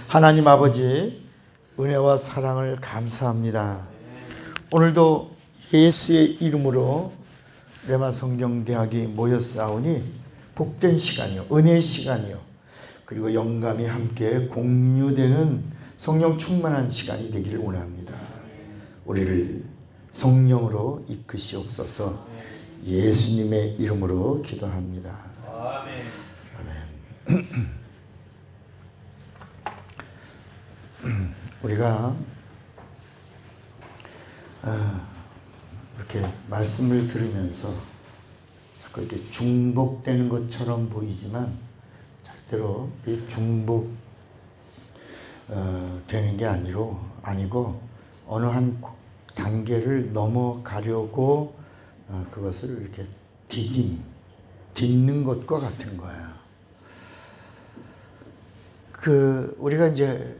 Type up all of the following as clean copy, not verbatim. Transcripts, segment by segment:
하나님 아버지 은혜와 사랑을 감사합니다. 오늘도 예수의 이름으로 레마 성경대학이 모였사오니 복된 시간이요, 은혜의 시간이요, 그리고 영감이 함께 공유되는 성령 충만한 시간이 되기를 원합니다. 우리를 성령으로 이끄시옵소서. 예수님의 이름으로 기도합니다. 아멘. 우리가 이렇게 말씀을 들으면서 자꾸 이렇게 중복되는 것처럼 보이지만 절대로 중복 되는 게 아니고 어느 한 단계를 넘어가려고 그것을 이렇게 딛는 것과 같은 거야. 우리가 이제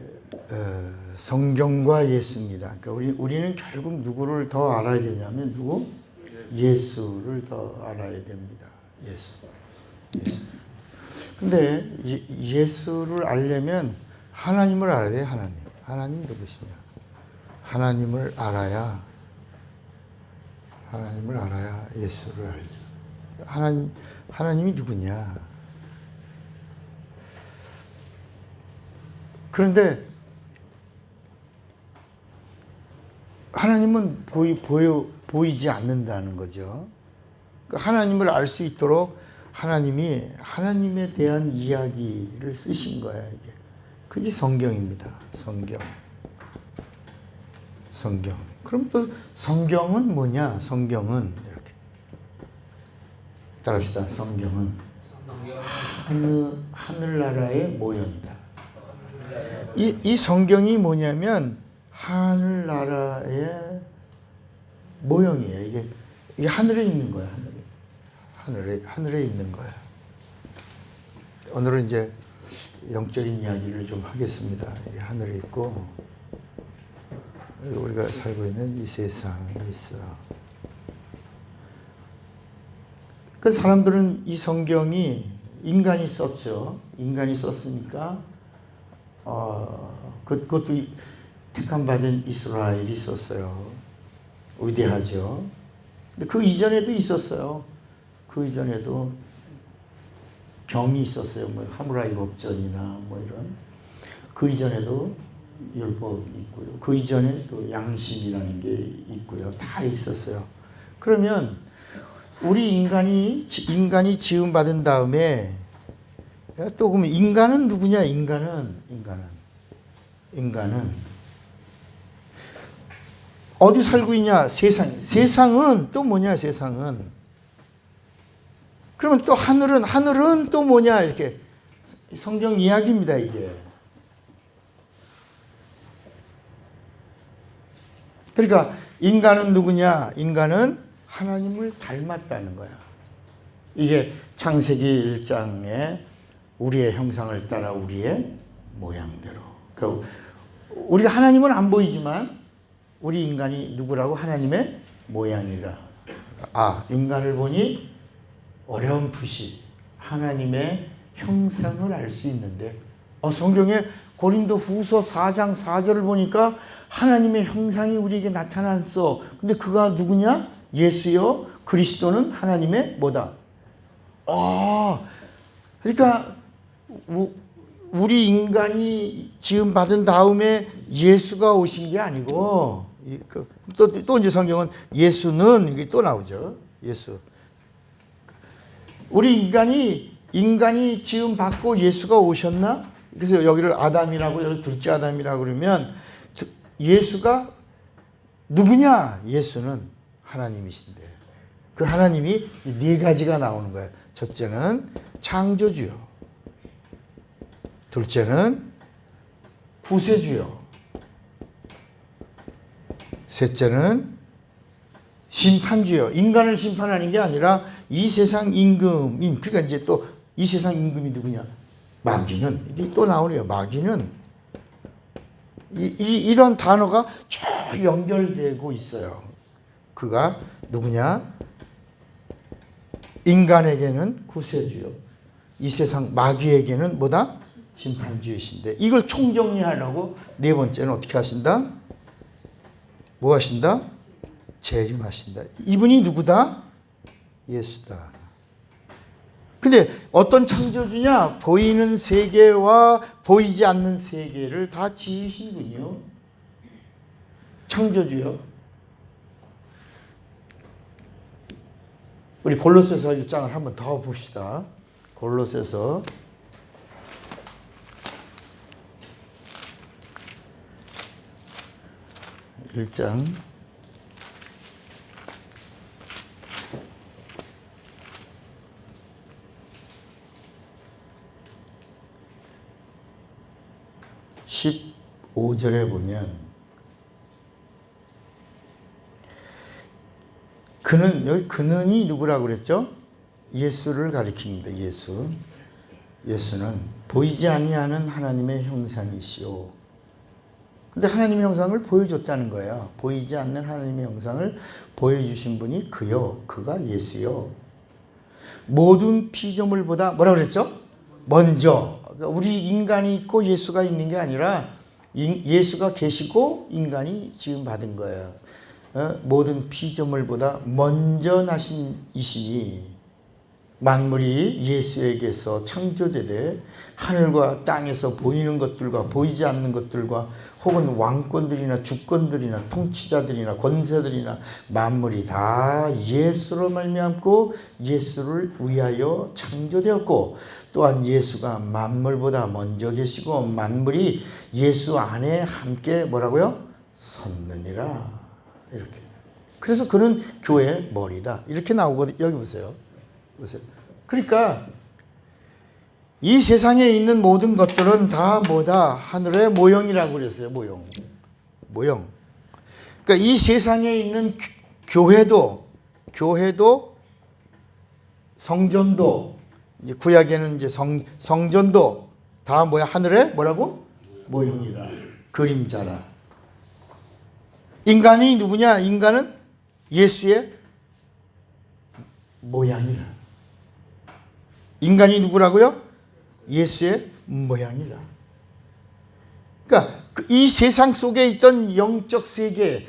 성경과 예수입니다. 그러니까 우리는 결국 누구를 더 알아야 되냐면 예수를 더 알아야 됩니다. 예수. 근데 예수를 알려면 하나님을 알아야 돼요. 하나님 누구시냐? 하나님을 알아야 예수를 알죠. 하나님이 누구냐? 그런데 하나님은 보이지 않는다는 거죠. 하나님을 알 수 있도록 하나님이 하나님에 대한 이야기를 쓰신 거야. 그게 성경입니다. 성경. 그럼 또 성경은 뭐냐? 성경은 이렇게 따라합시다. 성경은 하늘나라의 모형이다. 이 성경이 뭐냐면 하늘나라의 모형이에요. 이게 하늘에 있는 거야. 하늘에 있는 거야. 오늘은 이제 영적인 이야기를 좀 하겠습니다. 이게 하늘에 있고 우리가 살고 있는 이 세상에 있어. 그 사람들은 이 성경이 인간이 썼죠. 인간이 썼으니까 그것도 택함 받은 이스라엘이 썼어요. 위대하죠. 근데 그 이전에도 있었어요. 그 이전에도 경이 있었어요. 뭐 하무라이 법전이나 뭐 이런. 그 이전에도 율법이 있고요. 그 이전에 또 양심이라는 게 있고요. 다 있었어요. 그러면 우리 인간이 지음 받은 다음에 또 그러면 인간은 누구냐? 인간은 어디 살고 있냐? 세상은 또 뭐냐? 세상은. 그러면 또 하늘은 또 뭐냐? 이렇게 성경 이야기입니다, 이게. 그러니까 인간은 누구냐? 인간은 하나님을 닮았다는 거야. 이게 창세기 1장에 우리의 형상을 따라 우리의 모양대로. 그러니까 우리가 하나님은 안 보이지만 우리 인간이 누구라고? 하나님의 모양이라. 인간을 보니 어렴풋이 하나님의 형상을 알 수 있는데 성경에 고린도 후서 4장 4절을 보니까 하나님의 형상이 우리에게 나타났어. 근데 그가 누구냐? 예수요. 그리스도는 하나님의 뭐다? 그러니까 우리 인간이 지음 받은 다음에 예수가 오신 게 아니고 또 이제 성경은 예수는 이게 또 나오죠. 예수. 우리 인간이 지음 받고 예수가 오셨나? 그래서 여기를 아담이라고 여기 둘째 아담이라고 그러면 예수가 누구냐? 예수는 하나님이신데 그 하나님이 네 가지가 나오는 거예요. 첫째는 창조주요. 둘째는 구세주요. 셋째는 심판주요. 인간을 심판하는 게 아니라 이 세상 임금인. 그러니까 이제 또 이 세상 임금이 누구냐? 마귀는. 이게 또 나오네요. 마귀는. 이런 단어가 쭉 연결되고 있어요. 그가 누구냐? 인간에게는 구세주요. 이 세상 마귀에게는 뭐다? 심판주이신데 이걸 총정리하려고 네 번째는 어떻게 하신다? 뭐 하신다? 재림하신다. 이분이 누구다? 예수다. 근데 어떤 창조주냐? 보이는 세계와 보이지 않는 세계를 다 지으신 분이요. 창조주요. 우리 골로새서 1장을 한번 더 봅시다. 골로새서 1장 15절에 보면 여기 그는이 누구라고 그랬죠? 예수를 가리킵니다. 예수는 보이지 아니하는 하나님의 형상이시오. 근데 하나님의 형상을 보여줬다는 거예요. 보이지 않는 하나님의 형상을 보여주신 분이 그가 예수요. 모든 피조물보다 뭐라 그랬죠? 먼저. 우리 인간이 있고 예수가 있는 게 아니라 예수가 계시고 인간이 지금 받은 거예요. 모든 피조물보다 먼저 나신 이시니 만물이 예수에게서 창조되되 하늘과 땅에서 보이는 것들과 보이지 않는 것들과 혹은 왕권들이나 주권들이나 통치자들이나 권세들이나 만물이 다 예수로 말미암고 예수를 위하여 창조되었고 또한 예수가 만물보다 먼저 계시고 만물이 예수 안에 함께 뭐라고요? 섰느니라. 이렇게. 그래서 그는 교회의 머리다. 이렇게 나오거든요. 여기 보세요. 그러니까 이 세상에 있는 모든 것들은 다 뭐다? 하늘의 모형이라고 그랬어요. 모형. 그러니까 이 세상에 있는 교회도 성전도 구약에는 이제 성전도 다 뭐야? 하늘의 뭐라고? 모형이라. 그림자라. 인간이 누구냐? 인간은 예수의 모양이라. 인간이 누구라고요? 예수의 모양이라. 그러니까 이 세상 속에 있던 영적 세계,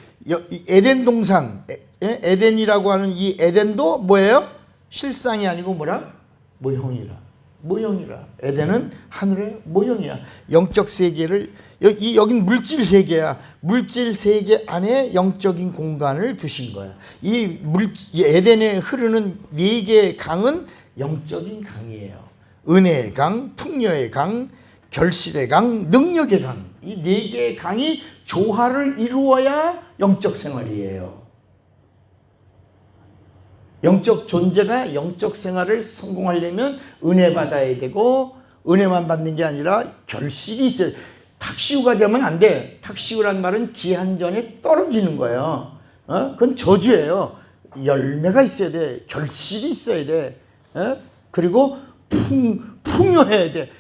에덴 동산, 에덴이라고 하는 이 에덴도 뭐예요? 실상이 아니고 뭐라? 모형이라. 에덴은 하늘의 모형이야. 영적 세계를 여긴 물질 세계야. 물질 세계 안에 영적인 공간을 두신 거야. 이 에덴에 흐르는 네 개의 강은 영적인 강이에요. 은혜의 강, 풍요의 강, 결실의 강, 능력의 강. 이 네 개의 강이 조화를 이루어야 영적 생활이에요. 영적 존재가 영적 생활을 성공하려면 은혜 받아야 되고 은혜만 받는 게 아니라 결실이 있어요. 탁시우가 되면 안 돼. 탁시우란 말은 기한전에 떨어지는 거예요. 그건 저주예요. 열매가 있어야 돼. 결실이 있어야 돼. 그리고 풍요해야 돼.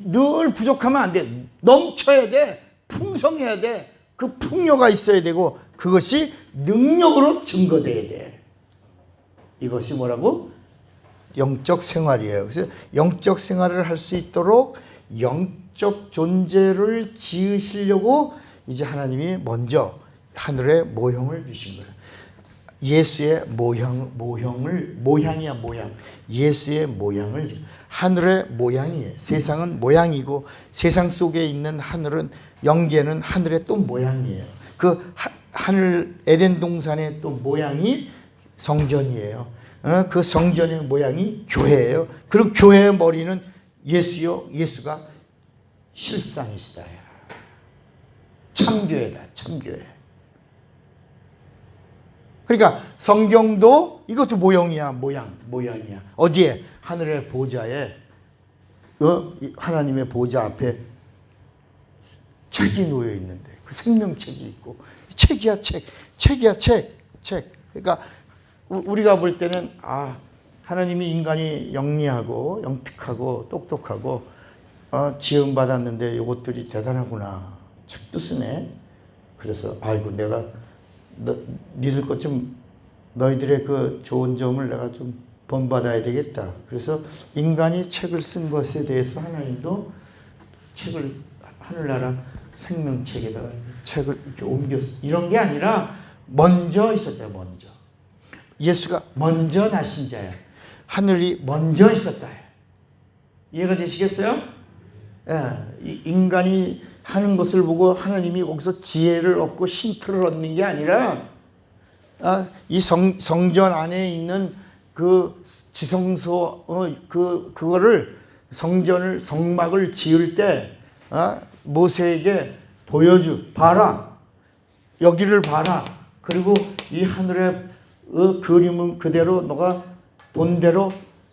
늘 부족하면 안 돼. 넘쳐야 돼. 풍성해야 돼. 그 풍요가 있어야 되고 그것이 능력으로 증거돼야 돼. 이것이 뭐라고? 영적 생활이에요. 그래서 영적 생활을 할 수 있도록 영적 존재를 지으시려고 이제 하나님이 먼저 하늘의 모형을 주신 거예요. 예수의 모양이야. 예수의 모양을, 하늘의 모양이에요. 세상은 모양이고 세상 속에 있는 하늘은, 영계는 하늘의 또 모양이에요. 그 하늘 에덴 동산의 또 모양이 성전이에요. 그 성전의 모양이 교회예요. 그리고 교회의 머리는 예수요. 예수가 실상이시다. 참교회다. 참교회. 그러니까 성경도 이것도 모양이야. 어디에? 하늘의 보좌에, 하나님의 보좌 앞에 책이 놓여 있는데 그 생명책이 있고 책이야. 그러니까 우리가 볼 때는 하나님이 인간이 영리하고 영특하고 똑똑하고 지음 받았는데 이것들이 대단하구나. 책도 쓰네. 그래서 아이고 내가 니들 것 좀 너희들의 그 좋은 점을 내가 좀 본받아야 되겠다. 그래서 인간이 책을 쓴 것에 대해서 하나님도 책을 하늘나라 생명책에다가 책을 이렇게 옮겼어. 이런 게 아니라 먼저 있었다. 먼저. 예수가 먼저 나신 자야. 하늘이 먼저 있었다. 이해가 되시겠어요? 예, 인간이 하는 것을 보고 하나님이 거기서 지혜를 얻고 힌트를 얻는 게 아니라 이 성전 안에 있는 그 지성소 그거를 성전을 성막을 지을 때 모세에게 봐라 여기를 봐라. 그리고 이 하늘의 그림은 그대로 너가 본대로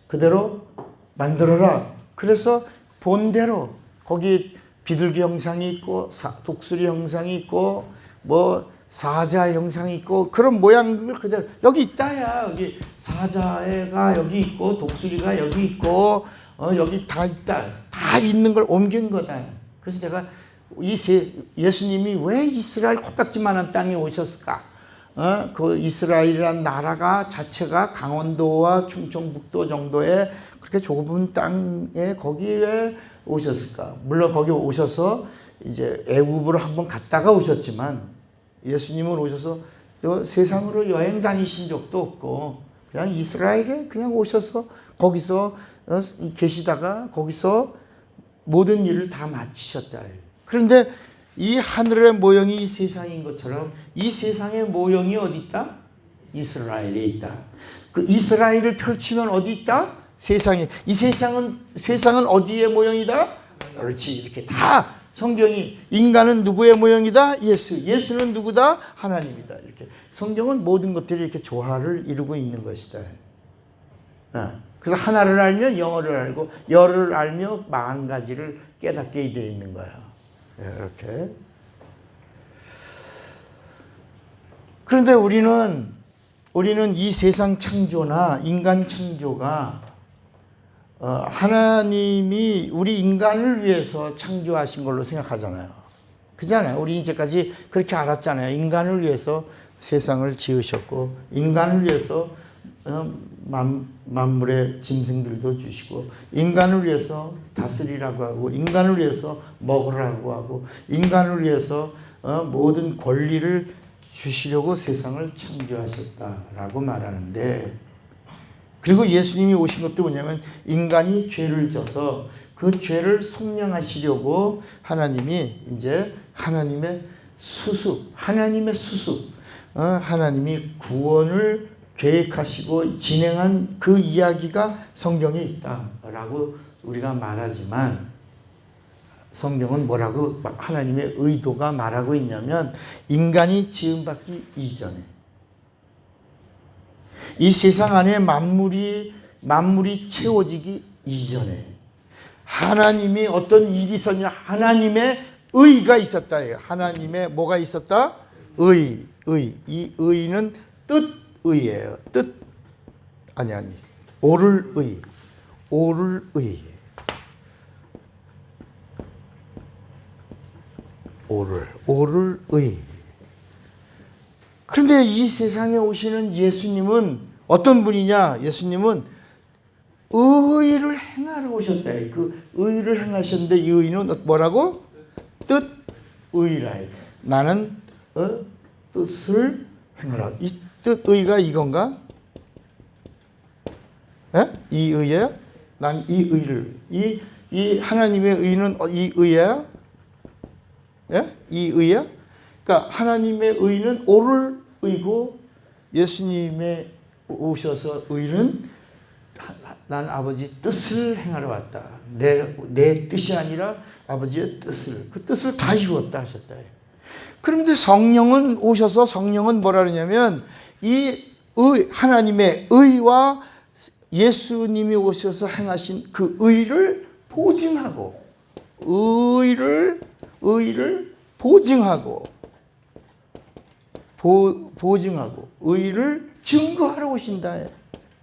그대로 만들어라. 그래서 본대로 거기 비둘기 형상이 있고 독수리 형상이 있고 뭐 사자 형상이 있고 그런 모양들 그대로 여기 있다야. 여기 사자가 여기 있고 독수리가 여기 있고 여기 다 있다. 다 있는 걸 옮긴 거다. 그래서 제가 예수님이 왜 이스라엘 코딱지만한 땅에 오셨을까? 그 이스라엘이란 나라가 자체가 강원도와 충청북도 정도의 그렇게 좁은 땅에 거기에 오셨을까? 물론 거기 오셔서 이제 애굽으로 한번 갔다가 오셨지만 예수님은 오셔서 세상으로 여행 다니신 적도 없고 그냥 이스라엘에 그냥 오셔서 거기서 계시다가 거기서 모든 일을 다 마치셨다. 그런데 이 하늘의 모형이 이 세상인 것처럼 이 세상의 모형이 어디 있다? 이스라엘에 있다. 그 이스라엘을 펼치면 어디 있다? 세상에. 이 세상은 어디의 모형이다? 그렇지. 이렇게 다 성경이 인간은 누구의 모형이다? 예수는 누구다? 하나님이다. 이렇게 성경은 모든 것들이 이렇게 조화를 이루고 있는 것이다. 그래서 하나를 알면 영어를 알고 열을 알며 40가지를 깨닫게 되어 있는 거야. 이렇게. 그런데 우리는 이 세상 창조나 인간 창조가 하나님이 우리 인간을 위해서 창조하신 걸로 생각하잖아요. 그잖아요. 우리 이제까지 그렇게 알았잖아요. 인간을 위해서 세상을 지으셨고 인간을 위해서 만물의 짐승들도 주시고 인간을 위해서 다스리라고 하고 인간을 위해서 먹으라고 하고 인간을 위해서 모든 권리를 주시려고 세상을 창조하셨다라고 말하는데 그리고 예수님이 오신 것도 뭐냐면 인간이 죄를 져서 그 죄를 속량하시려고 하나님이 이제 하나님의 수습 하나님이 구원을 계획하시고 진행한 그 이야기가 성경에 있다라고 우리가 말하지만 성경은 뭐라고 하나님의 의도가 말하고 있냐면 인간이 지음받기 이전에 이 세상 안에 만물이 채워지기 이전에 하나님이 어떤 일이 있었냐? 하나님의 의가 있었다. 하나님의 뭐가 있었다? 의. 이 의는 뜻의예요. 뜻 아니 옳을 의. 옳을 의. 그런데 이 세상에 오시는 예수님은 어떤 분이냐? 예수님은 의를 행하러 오셨다. 그 의를 행하셨는데 이 의는 뭐라고? 뜻의라. 나는 뜻을 행하라. 이 뜻의가 이건가? 예? 이 의예요? 난 이 의를 이 하나님의 의는 이 의예요? 예? 이 의야? 그러니까 하나님의 의는 옳을 의고 예수님의 오셔서 의는 난 아버지 뜻을 행하러 왔다. 내 뜻이 아니라 아버지의 뜻을 그 뜻을 다 이루었다 하셨다. 그런데 성령은 오셔서 성령은 뭐라 그러냐면 이 의 하나님의 의와 예수님이 오셔서 행하신 그 의를 보증하고 의를 보증하고 의를 증거하러 오신다.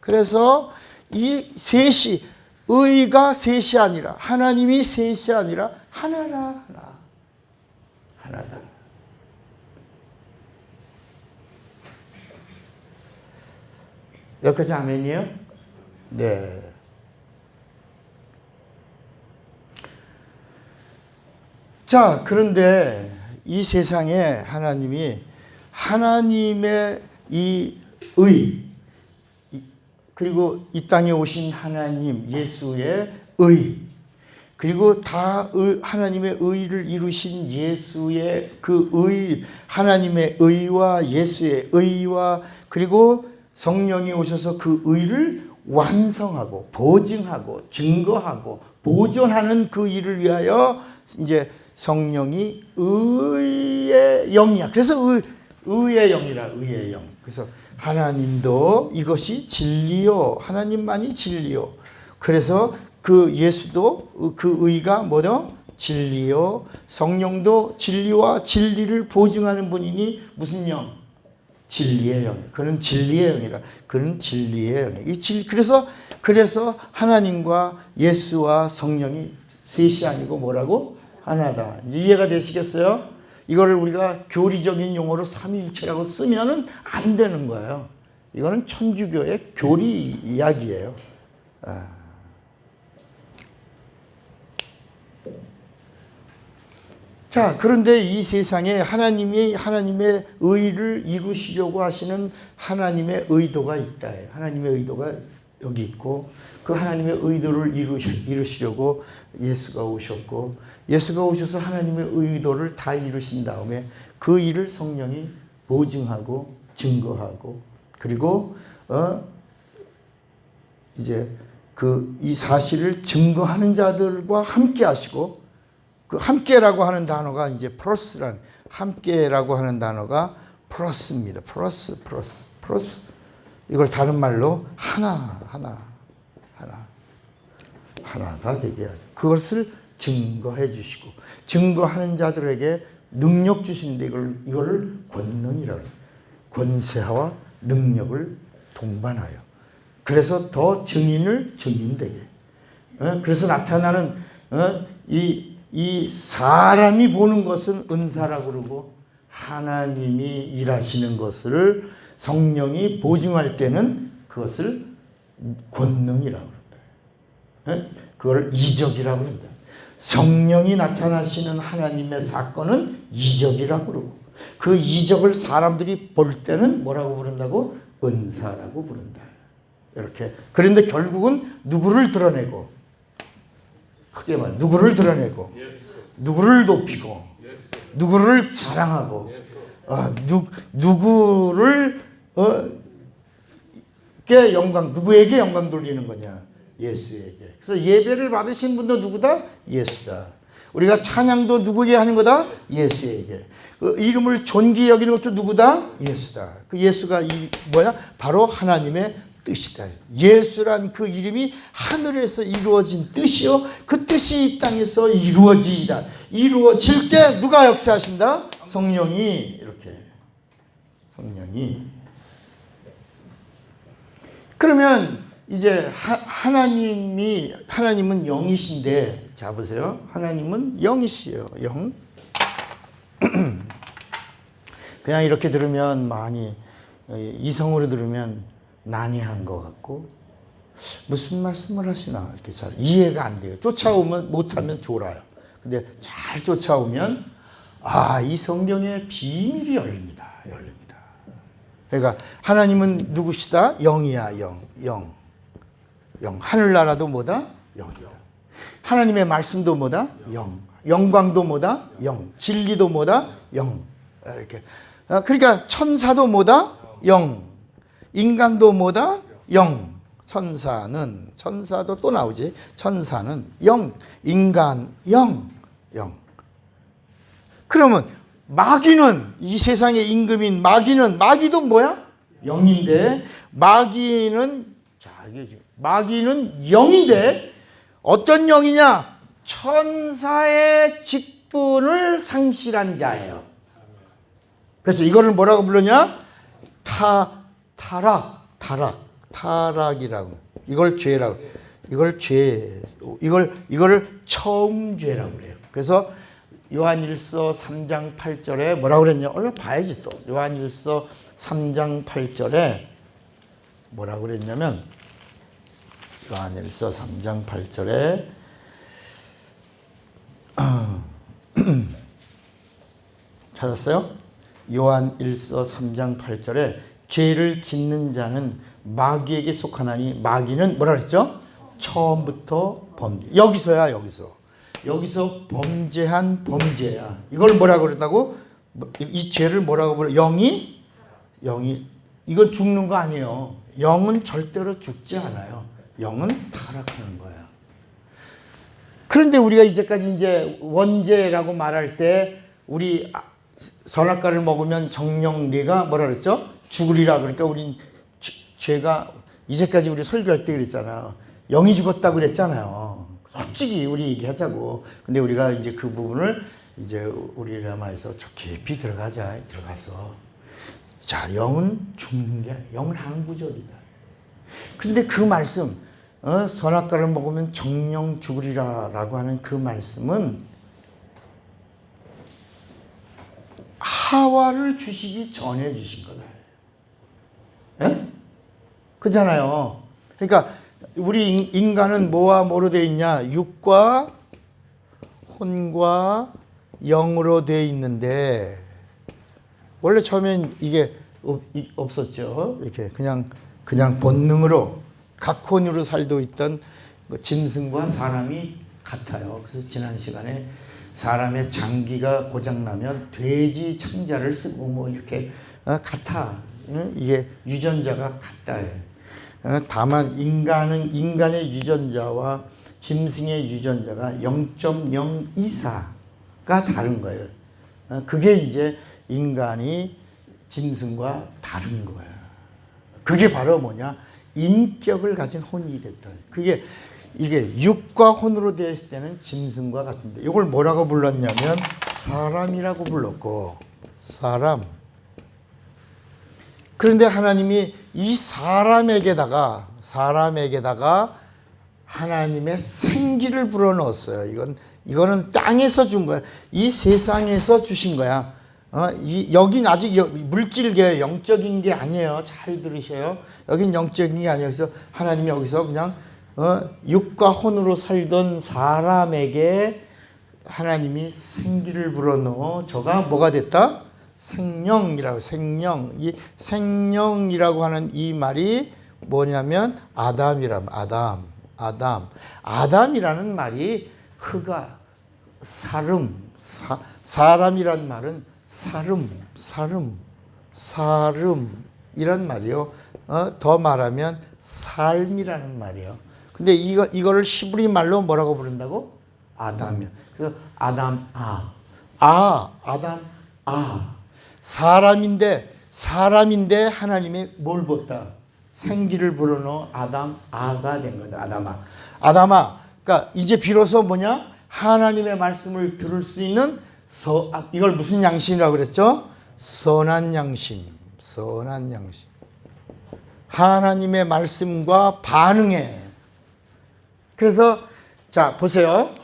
그래서 이 셋이 의가 셋이 아니라 하나님이 셋이 아니라 하나다. 여기까지 아멘이요? 네. 자, 그런데 이 세상에 하나님이 하나님의 이 그리고 이 땅에 오신 하나님 예수의 그리고 다 하나님의 의를 이루신 예수의 그 하나님의 의와 예수의 의와 그리고 성령이 오셔서 그 의를 완성하고 보증하고 증거하고 보존하는 그 일을 위하여 이제 성령이 의의 영이야. 그래서 의의 영이라, 의의 영. 그래서 하나님도 이것이 진리요, 하나님만이 진리요. 그래서 그 예수도 그 의가 뭐죠? 진리요. 성령도 진리와 진리를 보증하는 분이니 무슨 영? 진리의 영. 그는 진리의 영이라. 그는 진리의 영. 그래서 하나님과 예수와 성령이 셋이 아니고 뭐라고? 하나다. 이제 이해가 되시겠어요? 이거를 우리가 교리적인 용어로 삼위일체라고 쓰면은 안 되는 거예요. 이거는 천주교의 교리 이야기예요. 자, 그런데 이 세상에 하나님의 의를 이루시려고 하시는 하나님의 의도가 있다. 하나님의 의도가 여기 있고 그 하나님의 의도를 이루시려고 예수가 오셨고 예수가 오셔서 하나님의 의도를 다 이루신 다음에 그 일을 성령이 보증하고 증거하고 그리고 이제 이 사실을 증거하는 자들과 함께 하시고 그 함께라고 하는 단어가 이제 플러스란 함께라고 하는 단어가 플러스입니다. 플러스. 이걸 다른 말로 하나가 되게 하죠. 그것을 증거해 주시고 증거하는 자들에게 능력 주시는데 이거를 권능이라고 해요. 권세와 능력을 동반하여. 그래서 더 증인되게. 그래서 나타나는 이 사람이 보는 것은 은사라고 그러고 하나님이 일하시는 것을 성령이 보증할 때는 그것을 권능이라고 합니다. 그걸 이적이라고 합니다. 성령이 나타나시는 하나님의 사건은 이적이라고 그러고 그 이적을 사람들이 볼 때는 뭐라고 부른다고? 은사라고 부른다. 이렇게. 그런데 결국은 누구를 드러내고 크게 말해 누구를 드러내고 누구를 높이고 누구를 자랑하고 누구에게 영광 돌리는 거냐? 예수에게. 그래서 예배를 받으신 분도 누구다? 예수다. 우리가 찬양도 누구에게 하는 거다? 예수에게. 그 이름을 존귀히 여기는 것도 누구다? 예수다. 그 예수가 바로 하나님의 뜻이다. 예수란 그 이름이 하늘에서 이루어진 뜻이요. 그 뜻이 이 땅에서 이루어지이다. 이루어질 때 누가 역사하신다? 성령이 이렇게. 성령이. 그러면 이제 하나님은 영이신데 자 보세요. 하나님은 영이시요. 영. 그냥 이렇게 들으면 많이 이성으로 들으면 난해한 것 같고 무슨 말씀을 하시나 이렇게 잘 이해가 안 돼요. 못하면 졸아요. 근데 잘 쫓아오면 이 성경의 비밀이 열립니다. 그러니까 하나님은 누구시다? 영이야. 영. 하늘나라도 뭐다? 영이다. 하나님의 말씀도 뭐다? 영. 영광도 뭐다? 영. 진리도 뭐다? 영. 이렇게. 그러니까 천사도 뭐다? 영. 인간도 뭐다? 영. 천사도 또 나오지. 천사는 영. 인간 영. 그러면 마귀는 이 세상의 임금인 마귀도 뭐야? 영인데 마귀는 영인데 어떤 영이냐? 천사의 직분을 상실한 자예요. 그래서 이거를 뭐라고 부르냐? 타락이라고. 이걸 죄라고. 이걸 처음죄라고 그래요. 그래서 요한일서 3장 8절에 뭐라고 그랬냐? 얼른 봐야지 또. 요한일서 3장 8절에 뭐라고 그랬냐면 요한일서 3장 8절에 찾았어요? 요한 1서 3장 8절에 죄를 짓는 자는 마귀에게 속하나니 마귀는 뭐라 그랬죠? 처음부터 범죄. 여기서야 여기서 범죄한 범죄야. 이걸 뭐라고 그랬다고? 이 죄를 뭐라고 불러? 영이 이건 죽는 거 아니에요. 영은 절대로 죽지 않아요. 영은 타락하는 거야. 그런데 우리가 이제까지 이제 원죄라고 말할 때 우리 선악과를 먹으면 정령 네가 뭐라 그랬죠? 죽으리라. 그러니까 우린 죄가 이제까지 우리 설교할 때 그랬잖아요. 영이 죽었다고 그랬잖아요. 솔직히 우리 얘기하자고. 근데 우리가 이제 그 부분을 이제 우리 라마에서 저 깊이 들어가서 자, 영은 죽는 게 영은 항구적이다. 근데 그 말씀 선악과를 먹으면 정령 죽으리라 라고 하는 그 말씀은 하와를 주시기 전에 주신 거다. 예? 그잖아요. 그러니까 우리 인간은 뭐와 뭐로 되어 있냐? 육과 혼과 영으로 되어 있는데 원래 처음엔 이게 없었죠. 이렇게 그냥 본능으로 각혼으로 살고 있던 짐승과 사람이 같아요. 그래서 지난 시간에 사람의 장기가 고장나면 돼지 창자를 쓰고 뭐 이렇게 같아. 이게 유전자가 같다. 다만 인간의 유전자와 짐승의 유전자가 0.024가 다른 거예요. 그게 이제 인간이 짐승과 다른 거예요. 그게 바로 뭐냐? 인격을 가진 혼이 됐다. 이게 육과 혼으로 되어 있을 때는 짐승과 같은데 이걸 뭐라고 불렀냐면 사람이라고 불렀고 사람. 그런데 하나님이 이 사람에게다가 하나님의 생기를 불어넣었어요. 이거는 땅에서 준 거야. 이 세상에서 주신 거야. 여긴 아직 물질계 영적인 게 아니에요. 잘 들으셔요. 여긴 영적인 게 아니에요. 그래서 하나님이 여기서 그냥 육과 혼으로 살던 사람에게 하나님이 생기를 불어넣어 저가 뭐가 됐다? 생명이라고. 이 생명이라고 하는 이 말이 뭐냐면 아담이라는 말이 흑아 사람이란 말은 사름이란 말이요. 더 말하면 삶이라는 말이에요. 근데 이거를 히브리 말로 뭐라고 부른다고? 아담이요. 그래서 사람인데 하나님이 뭘 줬다? 생기를 불어넣어 아가 된 거다. 아담아. 그러니까 이제 비로소 뭐냐? 하나님의 말씀을 들을 수 있는 이걸 무슨 양심이라고 그랬죠? 선한 양심. 하나님의 말씀과 반응해. 그래서 자 보세요.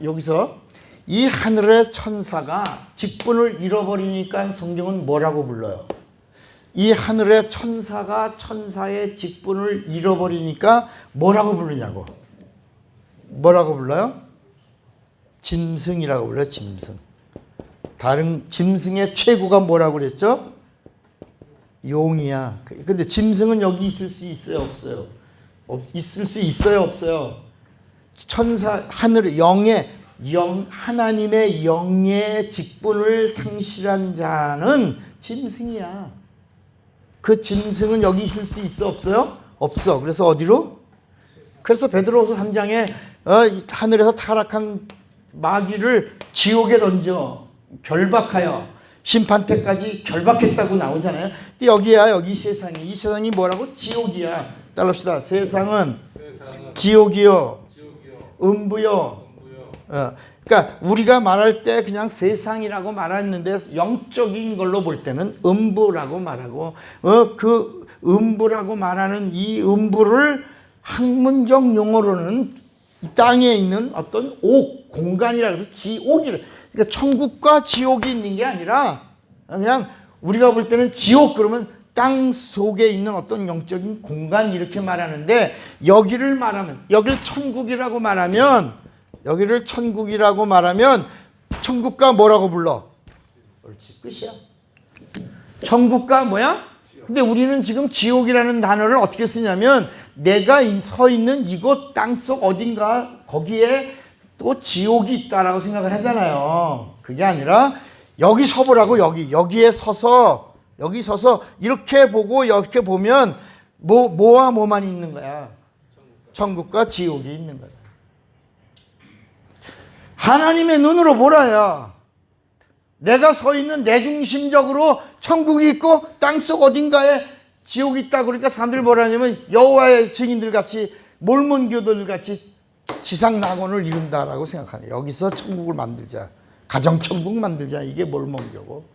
여기서 이 하늘의 천사가 직분을 잃어버리니까 성경은 뭐라고 불러요? 이 하늘의 천사가 천사의 직분을 잃어버리니까 뭐라고 부르냐고? 뭐라고 불러요? 짐승이라고 불러요. 짐승. 다른 짐승의 최고가 뭐라고 그랬죠? 용이야. 근데 짐승은 여기 있을 수 있어요, 없어요? 있을 수 있어요, 없어요? 천사 하늘의 하나님의 영의 직분을 상실한 자는 짐승이야. 그 짐승은 여기 있을 수 있어, 없어요? 없어. 그래서 어디로? 그래서 베드로후서 3장에 하늘에서 타락한 마귀를 지옥에 던져 결박하여 심판때까지 결박했다고 나오잖아요. 근데 여기 세상이. 이 세상이 뭐라고? 지옥이야. 따라합시다. 세상은 지옥이요. 음부요. 그러니까 우리가 말할 때 그냥 세상이라고 말했는데 영적인 걸로 볼 때는 음부라고 말하고 그 음부라고 말하는 이 음부를 학문적 용어로는 이 땅에 있는 어떤 공간이라 해서 지옥이라. 그러니까 천국과 지옥이 있는 게 아니라 그냥 우리가 볼 때는 지옥 그러면 땅 속에 있는 어떤 영적인 공간 이렇게 말하는데 여기를 천국이라고 말하면 천국가 뭐라고 불러? 옳지, 끝이야. 천국가 뭐야? 근데 우리는 지금 지옥이라는 단어를 어떻게 쓰냐면 내가 서 있는 이곳 땅속 어딘가 거기에 또 지옥이 있다라고 생각을 하잖아요. 그게 아니라 여기 서보라고. 여기에 서서 이렇게 보고 이렇게 보면 뭐와 뭐만 있는 거야? 천국과 지옥이 있는 거야. 하나님의 눈으로 보라야. 내가 서 있는 내 중심적으로 천국이 있고 땅속 어딘가에 지옥이 있다. 그러니까 사람들이 뭐라 하냐면 여호와의 증인들 같이 몰몬교도들 같이 지상 낙원을 이룬다라고 생각하네. 여기서 천국을 만들자. 가정천국 만들자. 이게 몰몬교고.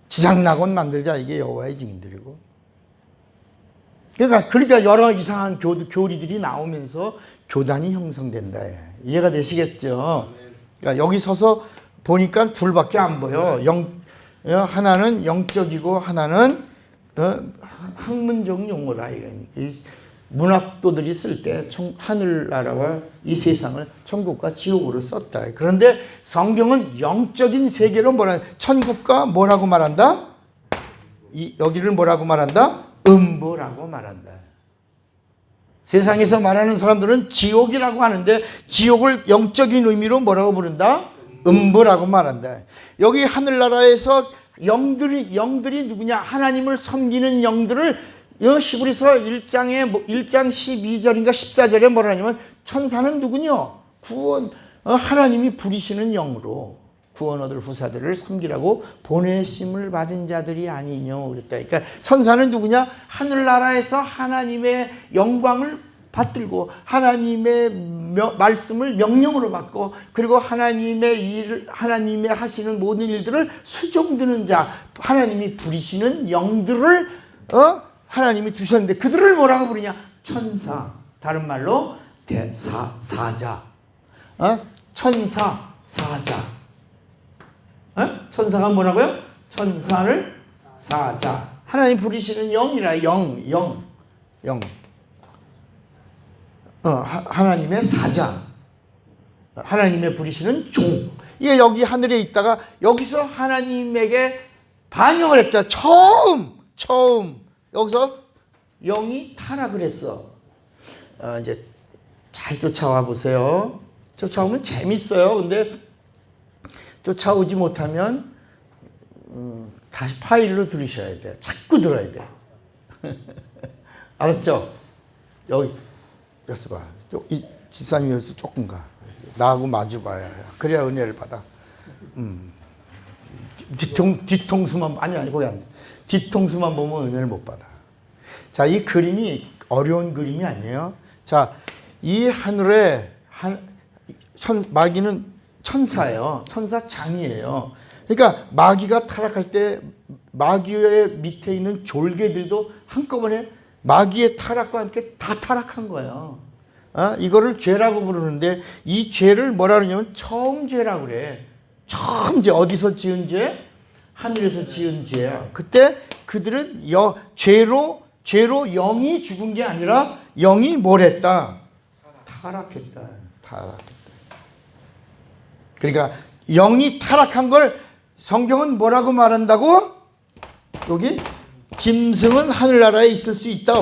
지상 낙원 만들자. 이게 여호와의 증인들이고. 그러니까 여러 이상한 교리들이 나오면서 교단이 형성된다. 이해가 되시겠죠? 그러니까 여기 서서 보니까 둘밖에 안 보여. 하나는 영적이고 하나는 학문적 용어라. 이 문학도들이 쓸 때 하늘나라와 이 세상을 천국과 지옥으로 썼다. 그런데 성경은 영적인 세계로 뭐라? 천국과 뭐라고 말한다? 여기를 뭐라고 말한다? 음부라고 말한다. 세상에서 말하는 사람들은 지옥이라고 하는데 지옥을 영적인 의미로 뭐라고 부른다? 음부라고 말한다. 여기 하늘나라에서 영들이 누구냐? 하나님을 섬기는 영들을 히브리서 1장 12절인가 14절에 뭐라 하냐면 천사는 누구냐? 하나님이 부리시는 영으로 구원 얻을 후사들을 섬기라고 보내심을 받은 자들이 아니뇨 그랬다. 그러니까 천사는 누구냐? 하늘나라에서 하나님의 영광을 받들고 하나님의 말씀을 명령으로 받고 그리고 하나님의 하시는 모든 일들을 수종드는 자, 하나님이 부리시는 영들을 하나님이 주셨는데 그들을 뭐라고 부르냐? 천사. 다른 말로 사자. 천사, 사자. 천사가 뭐라고요? 천사를 사자. 하나님 부리시는 영이라. 영. 하나님의 사자. 하나님의 부리시는 종. 이게 여기 하늘에 있다가 여기서 하나님에게 반영을 했다. 처음. 여기서 영이 타락을 했어. 이제 잘 쫓아와 보세요. 쫓아오면 재밌어요. 근데 쫓아오지 못하면 다시 파일로 들으셔야 돼요. 자꾸 들어야 돼요. 알았죠? 여기서 봐. 이 집사님 여기서 조금 가. 나하고 마주봐야. 그래야 은혜를 받아. 뒤통수만 아니 거기 안 돼. 뒤통수만 보면 은혜를 못 받아. 자, 이 그림이 어려운 그림이 아니에요. 자, 이 하늘에 마귀는 천사예요. 천사장이에요. 그러니까 마귀가 타락할 때 마귀의 밑에 있는 졸개들도 한꺼번에 마귀의 타락과 함께 다 타락한 거예요. 이거를 죄라고 부르는데 이 죄를 뭐라 그러냐면 처음 죄라고 그래. 처음 죄. 어디서 지은 죄? 하늘에서 지은 죄야. 그때 그들은 죄로 영이 죽은 게 아니라 영이 뭘 했다? 타락했다. 그러니까 영이 타락한 걸 성경은 뭐라고 말한다고? 여기 짐승은 하늘나라에 있을 수 있다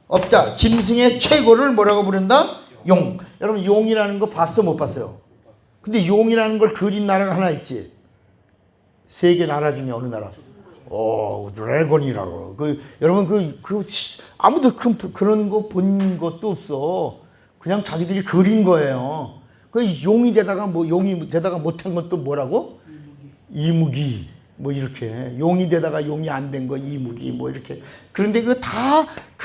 없다. 짐승의 최고를 뭐라고 부른다? 용. 여러분 용이라는 거 봤어 못 봤어요? 근데 용이라는 걸 그린 나라가 하나 있지. 세계 나라 중에 어느 나라? 드래곤이라고. 여러분 아무도 그런 거 본 것도 없어. 그냥 자기들이 그린 거예요. 용이 되다가 용이 되다가 못한 것도 뭐라고? 이무기. 이렇게 용이 되다가 용이 안 된 거 이무기 이렇게. 그런데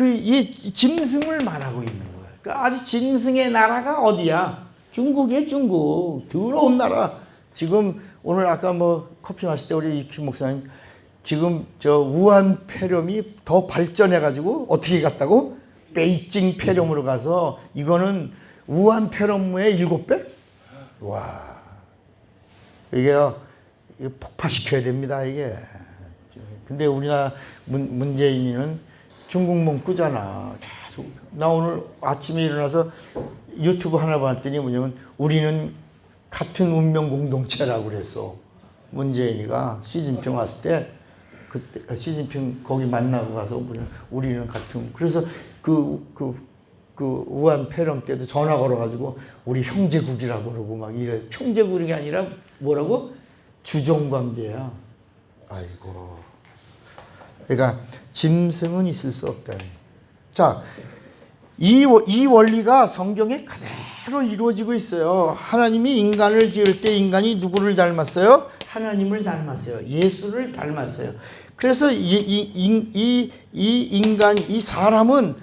이 짐승을 말하고 있는 거야. 그러니까 아주 짐승의 나라가 어디야? 중국이에요, 중국. 더러운 나라. 지금 오늘 아까 커피 마실 때 우리 김 목사님 지금 우한 폐렴이 더 발전해 가지고 어떻게 갔다고? 베이징 폐렴으로 가서 이거는 우한 폐렴의 7배? 와. 이게 폭파시켜야 됩니다, 이게. 근데 우리나라 문재인이는 중국몽 꾸잖아. 계속. 나 오늘 아침에 일어나서 유튜브 하나 봤더니 뭐냐면 우리는 같은 운명 공동체라고 그랬어. 문재인이가 시진핑 왔을 때 그때 시진핑 거기 만나고 가서 우리는 같은, 그래서 그 우한 폐렴 때도 전화 걸어가지고 우리 형제국이라고 그러고 막 이래. 형제국이 아니라 뭐라고? 주종관계야. 아이고. 그러니까 짐승은 있을 수 없다. 자, 이 원리가 성경에 그대로 이루어지고 있어요. 하나님이 인간을 지을 때 인간이 누구를 닮았어요? 하나님을 닮았어요. 예수를 닮았어요. 그래서 이 인간, 이 사람은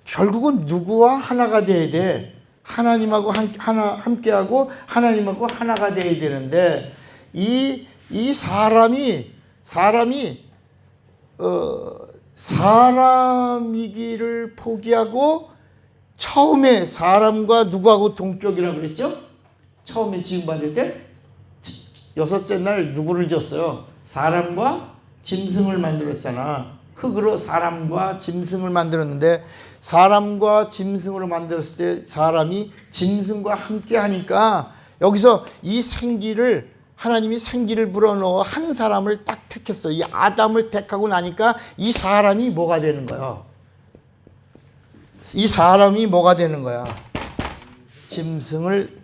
결국은 누구와 하나가 돼야 돼. 하나님하고 함께하고 하나님하고 하나가 돼야 되는데 이 사람이기를 포기하고 처음에 사람과 누구하고 동격이라고 그랬죠? 처음에 지음받을 때 여섯째 날 누구를 지었어요? 사람과 짐승을 만들었잖아. 흙으로 사람과 짐승을 만들었는데 사람과 짐승으로 만들었을 때 사람이 짐승과 함께 하니까 여기서 이 생기를 하나님이 생기를 불어넣어 한 사람을 딱 택했어. 이 아담을 택하고 나니까 이 사람이 뭐가 되는 거야? 이 사람이 뭐가 되는 거야? 짐승을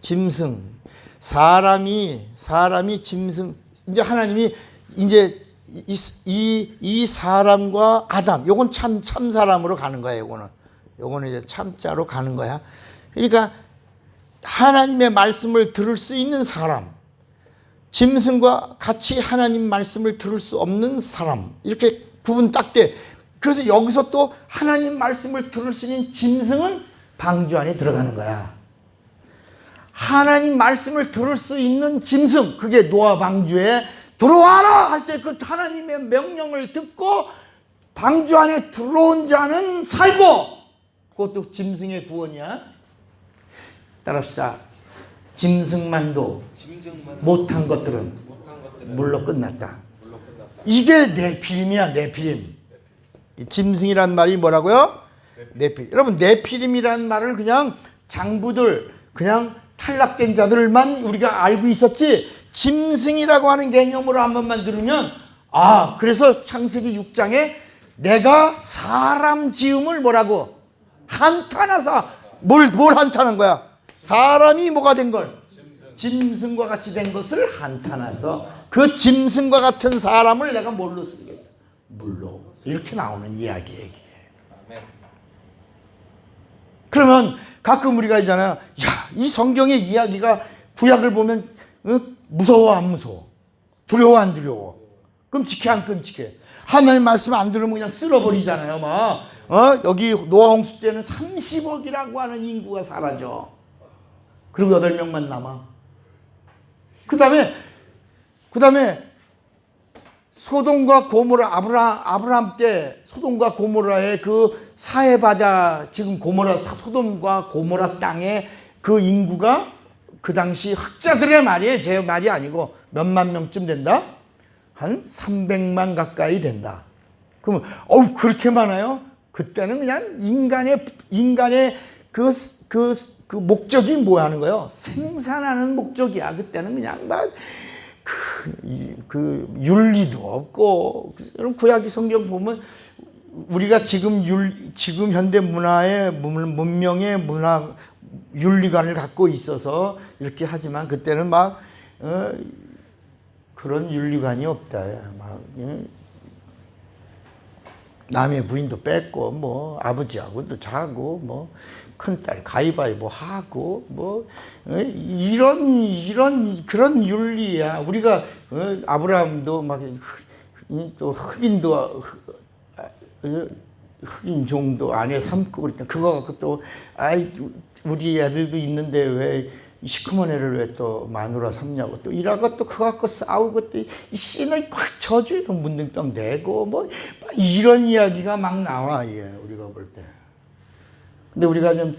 짐승. 사람이 짐승. 이제 하나님이 이제 이 사람과 아담, 요건 참 사람으로 가는 거야. 요거는 이제 참자로 가는 거야. 그러니까 하나님의 말씀을 들을 수 있는 사람, 짐승과 같이 하나님 말씀을 들을 수 없는 사람, 이렇게 구분 딱 돼. 그래서 여기서 또 하나님 말씀을 들을 수 있는 짐승은 방주 안에 들어가는 거야. 하나님 말씀을 들을 수 있는 짐승, 그게 노아 방주에 들어와라 할 때 그 하나님의 명령을 듣고 방주 안에 들어온 자는 살고, 그것도 짐승의 구원이야. 따라합시다. 짐승만도 못한 것들은 물로 끝났다. 이게 네피림이야. 네피림. 짐승이란 말이 뭐라고요? 네피림. 여러분, 네피림이란 말을 그냥 장부들, 그냥 탈락된 자들만 우리가 알고 있었지, 짐승이라고 하는 개념으로 한 번만 들으면, 아, 그래서 창세기 6장에 내가 사람 지음을 뭐라고? 한탄하사. 뭘 한탄한 거야? 사람이 뭐가 된 걸? 짐승과 같이 된 것을 한탄하서 그 짐승과 같은 사람을 내가 뭘로 쓰겠다? 물로. 이렇게 나오는 이야기예요. 그러면 가끔 우리가 있잖아요. 야, 이 성경의 이야기가 구약을 보면 무서워 안 무서워? 두려워 안 두려워? 끔찍해 안 끔찍해? 하나님 말씀 안 들으면 그냥 쓸어버리잖아요. 막 여기 노아 홍수 때는 30억이라고 하는 인구가 사라져. 그리고 8명만 남아. 그 다음에 소돔과 고모라, 아브라함 때 소돔과 고모라의 그 사해바다, 지금 소돔과 고모라 땅에 그 인구가 그 당시 학자들의 말이에요. 제 말이 아니고 몇만 명쯤 된다? 한 300만 가까이 된다. 그러면 그렇게 많아요? 그때는 그냥 인간의 그 목적이 뭐 하는 거예요? 생산하는 목적이야. 그때는 그냥 막 그 윤리도 없고. 여러분, 구약 성경 보면 우리가 지금 현대 문명의 문화 윤리관을 갖고 있어서 이렇게 하지만 그때는 막 그런 윤리관이 없다. 막 남의 부인도 뺏고 뭐 아버지하고도 자고 뭐 큰딸 가위바위보 하고 뭐 이런 그런 윤리야. 우리가 아브라함도 막 또 흑인 종도 아내 삼고 그러니까 그거 갖고 또 우리 애들도 있는데 왜 시커먼 애를 왜 또 마누라 삼냐고 또 이러고 또 그거 갖고 싸우고 또 이 씬을 꽉 져줘요. 문둥병 내고 뭐 이런 이야기가 막 나와. 예, 우리가 볼 때. 근데 우리가 좀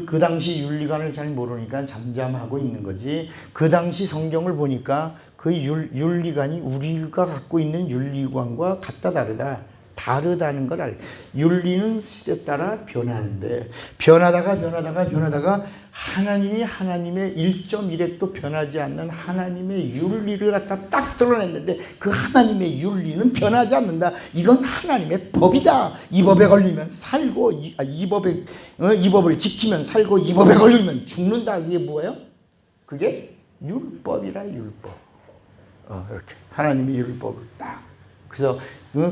그 당시 윤리관을 잘 모르니까 잠잠하고 있는 거지. 그 당시 성경을 보니까 그 윤리관이 우리가 갖고 있는 윤리관과 같다 다르다. 다르다는 걸 알고. 윤리는 시대에 따라 변하는데 변하다가 하나님이 하나님의 1.1획도 변하지 않는 하나님의 윤리를 갖다 딱 드러냈는데 그 하나님의 윤리는 변하지 않는다. 이건 하나님의 법이다. 이 법에 걸리면 살고 이 법을 지키면 살고 이 법에 걸리면 죽는다. 그게 뭐예요? 그게 율법이라 율법. 이렇게 하나님의 율법을 딱. 그래서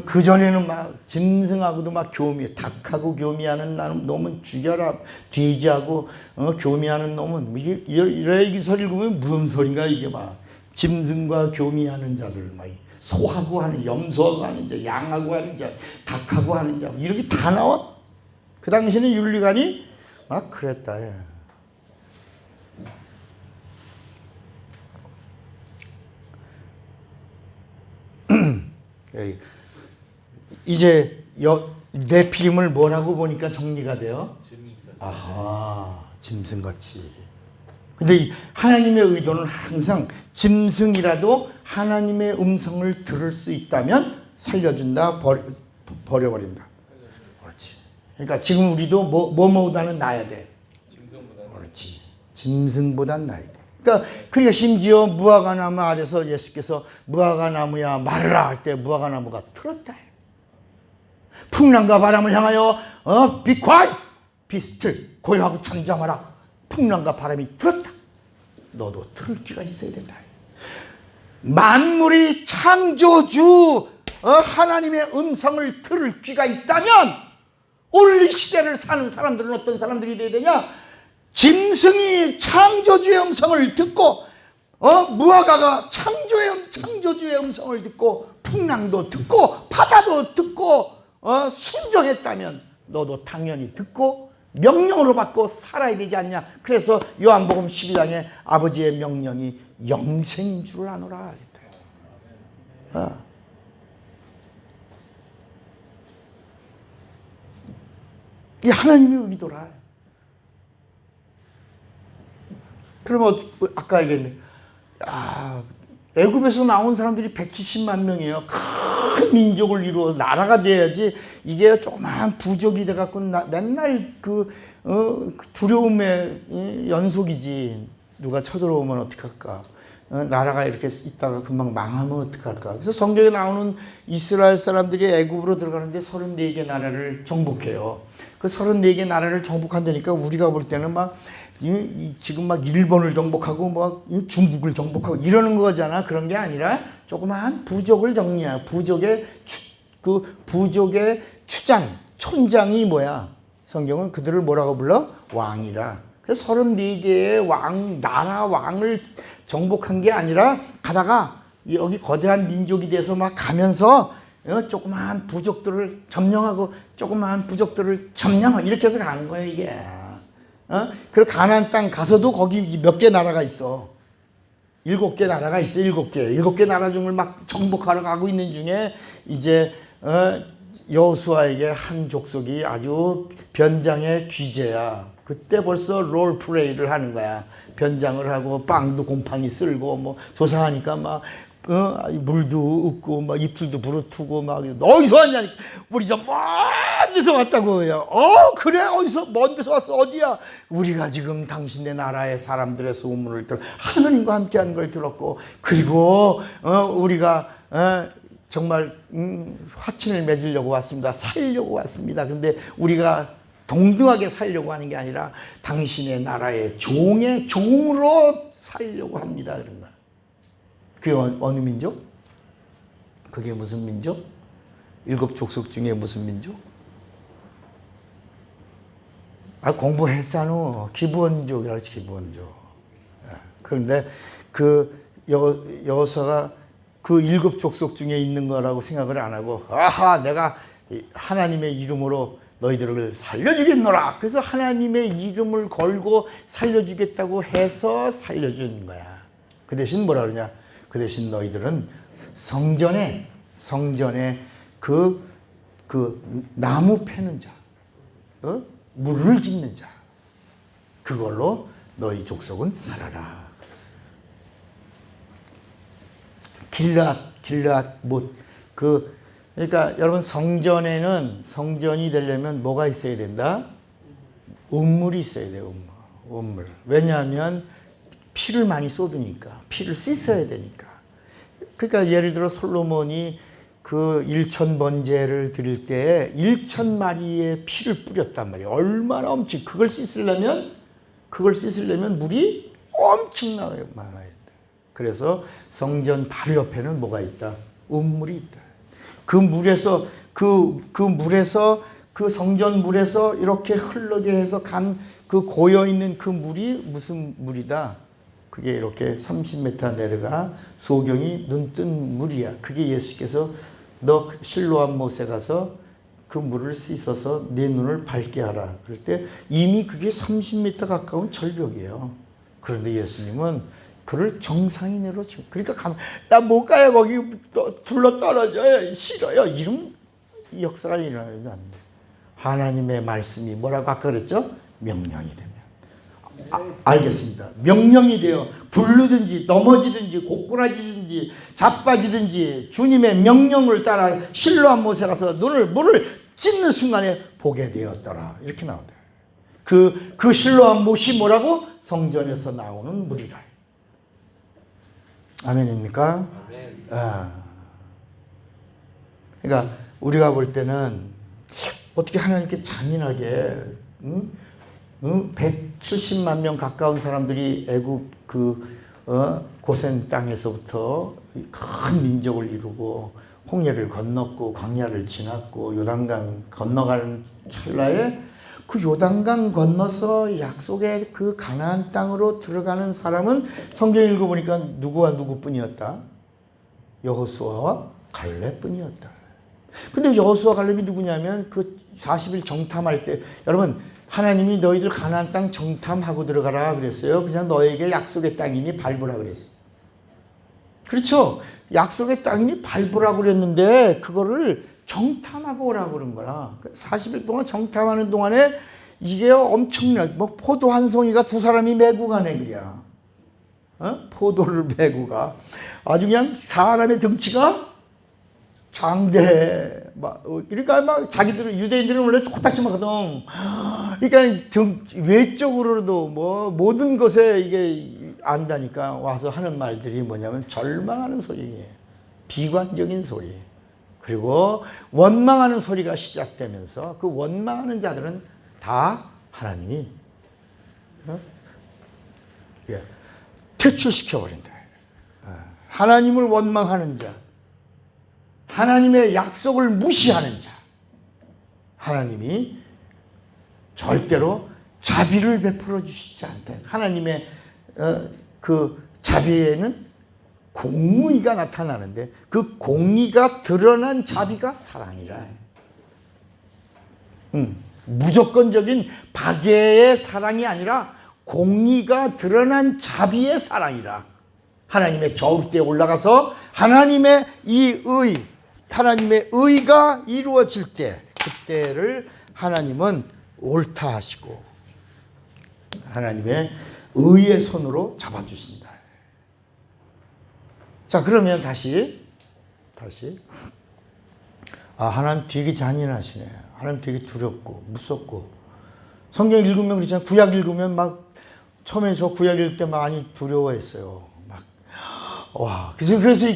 그 전에는 막 짐승하고도 막 교미, 닭하고 교미하는 놈은 죽여라. 돼지하고 교미하는 놈은 이게 이 소리를 보면 무슨 소린가 이게 막 짐승과 교미하는 자들, 막 소하고 하는 염소하고 하는 자, 양하고 하는 자, 닭하고 하는 자 이렇게 다 나와. 그 당시에는 윤리관이 막 그랬다. 이제 네피림을 뭐라고 보니까 정리가 돼요? 아하, 짐승같이. 근데 하나님의 의도는 항상 짐승이라도 하나님의 음성을 들을 수 있다면 살려준다, 버려버린다. 그렇지. 그러니까 지금 우리도 뭐보다는 나야 돼. 그렇지. 짐승보단 나야 돼. 그러니까 심지어 무화과 나무 아래서 예수께서 무화과 나무야 말하라 할 때 무화과 나무가 들었다. 풍랑과 바람을 향하여 be quiet, be still, 고요하고 잠잠하라. 풍랑과 바람이 들었다. 너도 들을 귀가 있어야 된다. 만물이 창조주 하나님의 음성을 들을 귀가 있다면 오늘 이 시대를 사는 사람들은 어떤 사람들이 되어야 되냐? 짐승이 창조주의 음성을 듣고 무화과가 창조주의 음성을 듣고 풍랑도 듣고 바다도 듣고 순종했다면 너도 당연히 듣고 명령으로 받고 살아야 되지 않냐. 그래서 요한복음 12장에 아버지의 명령이 영생인 줄 아노라. 이 하나님의 의도라. 그러면 아까 얘기했는데 애굽에서 나온 사람들이 170만 명이에요. 큰 민족을 이루어 나라가 돼야지. 이게 조그만 부족이 돼갖고 맨날 두려움의 연속이지. 누가 쳐들어오면 어떡할까? 나라가 이렇게 있다가 금방 망하면 어떡할까? 그래서 성경에 나오는 이스라엘 사람들이 애굽으로 들어가는데 34개 나라를 정복해요. 그 34개 나라를 정복한다니까 우리가 볼 때는 지금 막 일본을 정복하고 막 중국을 정복하고 이러는 거잖아. 그런 게 아니라 조그마한 부족을 정리하고 부족의 촌장이 뭐야? 성경은 그들을 뭐라고 불러? 왕이라. 그래서 34개의 나라 왕을 정복한 게 아니라 가다가 여기 거대한 민족이 돼서 막 가면서 조그마한 부족들을 점령하고 이렇게 해서 가는 거예요, 이게. 그리고 가나안 땅 가서도 거기 몇 개 나라가 있어. 7개 나라가 있어. 7개 나라 중을 막 정복하러 가고 있는 중에 이제 여호수아에게 한 족속이 아주 변장의 귀재야. 그때 벌써 롤 플레이를 하는 거야. 변장을 하고 빵도 곰팡이 쓸고 뭐 조사하니까 막 물도 없고 막 입술도 부르트고 막 어디서 왔냐니까 우리 저 먼 데서 왔다고요. 그래 어디서 먼 데서 왔어 어디야? 우리가 지금 당신네 나라의 사람들의 소문을 들어 하나님과 함께하는 걸 들었고 그리고 우리가 정말 화친을 맺으려고 왔습니다. 살려고 왔습니다. 근데 우리가 동등하게 살려고 하는 게 아니라 당신의 나라의 종의 종으로 살려고 합니다. 그런 거야. 그게 어느 민족? 그게 무슨 민족? 7 족속 중에 무슨 민족? 공부했잖아. 기본족이라고 하지, 기본족. 그런데 그 여호수아가 그 7 족속 중에 있는 거라고 생각을 안 하고 내가 하나님의 이름으로 너희들을 살려주겠노라. 그래서 하나님의 이름을 걸고 살려주겠다고 해서 살려준 거야. 그 대신 뭐라 그러냐? 그 대신 너희들은 성전에 그 나무 패는 자, 물을 짓는 자, 그걸로 너희 족속은 살아라. 길앗 못 그러니까 여러분 성전이 되려면 뭐가 있어야 된다? 운물이 있어야 돼요. 운물. 왜냐하면 피를 많이 쏟으니까. 피를 씻어야 되니까. 그러니까 예를 들어 솔로몬이 그 1000번제를 드릴 때 1000마리의 피를 뿌렸단 말이에요. 얼마나 그걸 씻으려면 물이 엄청나게 많아야 돼. 그래서 성전 바로 옆에는 뭐가 있다? 운물이 있다. 그 성전 물에서 이렇게 흐르게 해서 그 고여있는 그 물이 무슨 물이다? 그게 이렇게 30m 내려가 소경이 눈뜬 물이야. 그게 예수께서 너 실로암 못에 가서 그 물을 씻어서 내 눈을 밝게 하라. 그럴 때 이미 그게 30m 가까운 절벽이에요. 그런데 예수님은 그를 정상인으로 그러니까 나 못 가요. 거기 둘러 떨어져요. 싫어요. 이런 역사가 일어나지 않는데 하나님의 말씀이 뭐라고 아까 그랬죠? 명령이 되면 알겠습니다. 명령이 되어 굴르든지 넘어지든지 고꾸라지든지 자빠지든지 주님의 명령을 따라 실로암 못에 가서 물을 찢는 순간에 보게 되었더라. 이렇게 나온다. 그 실로암 못이 뭐라고? 성전에서 나오는 물이라. 아멘입니까? 아멘. 그러니까 우리가 볼 때는 어떻게 하나님께 잔인하게 170만 명 가까운 사람들이 애굽 고센 땅에서부터 큰 민족을 이루고 홍해를 건넜고 광야를 지났고 요단강 건너가는 찰나에 그 요단강 건너서 약속의 그 가나안 땅으로 들어가는 사람은 성경 읽어보니까 누구와 누구뿐이었다? 여호수아와 갈렙뿐이었다. 근데 여호수아 갈렙이 누구냐면 그 40일 정탐할 때 여러분 하나님이 너희들 가나안 땅 정탐하고 들어가라 그랬어요. 그냥 너에게 약속의 땅이니 밟으라 그랬어요. 그렇죠? 약속의 땅이니 밟으라 그랬는데 그거를 정탐하고 오라고 그런 거야. 40일 동안 정탐하는 동안에 이게 엄청나게 포도 한 송이가 두 사람이 메고 가네 그냥. 포도를 메고 가. 아주 그냥 사람의 덩치가 장대. 그러니까 자기들은 유대인들은 원래 코딱지만하거든. 그러니까 외적으로도 모든 것에 이게 안다니까 와서 하는 말들이 뭐냐면 절망하는 소리예요. 비관적인 소리. 그리고 원망하는 소리가 시작되면서 그 원망하는 자들은 다 하나님이 퇴출시켜버린다. 하나님을 원망하는 자, 하나님의 약속을 무시하는 자, 하나님이 절대로 자비를 베풀어 주시지 않다. 하나님의 그 자비에는 공의가 나타나는데 그 공의가 드러난 자비가 사랑이라. 무조건적인 박애의 사랑이 아니라 공의가 드러난 자비의 사랑이라. 하나님의 저울대에 올라가서 하나님의 하나님의 의가 이루어질 때 그때를 하나님은 옳다 하시고 하나님의 의의 손으로 잡아주신다. 자, 그러면 다시 하나님 되게 잔인하시네. 하나님 되게 두렵고 무섭고. 성경 읽으면 그렇잖아요. 구약 읽으면 막 처음에 저 구약 읽을 때 많이 두려워했어요.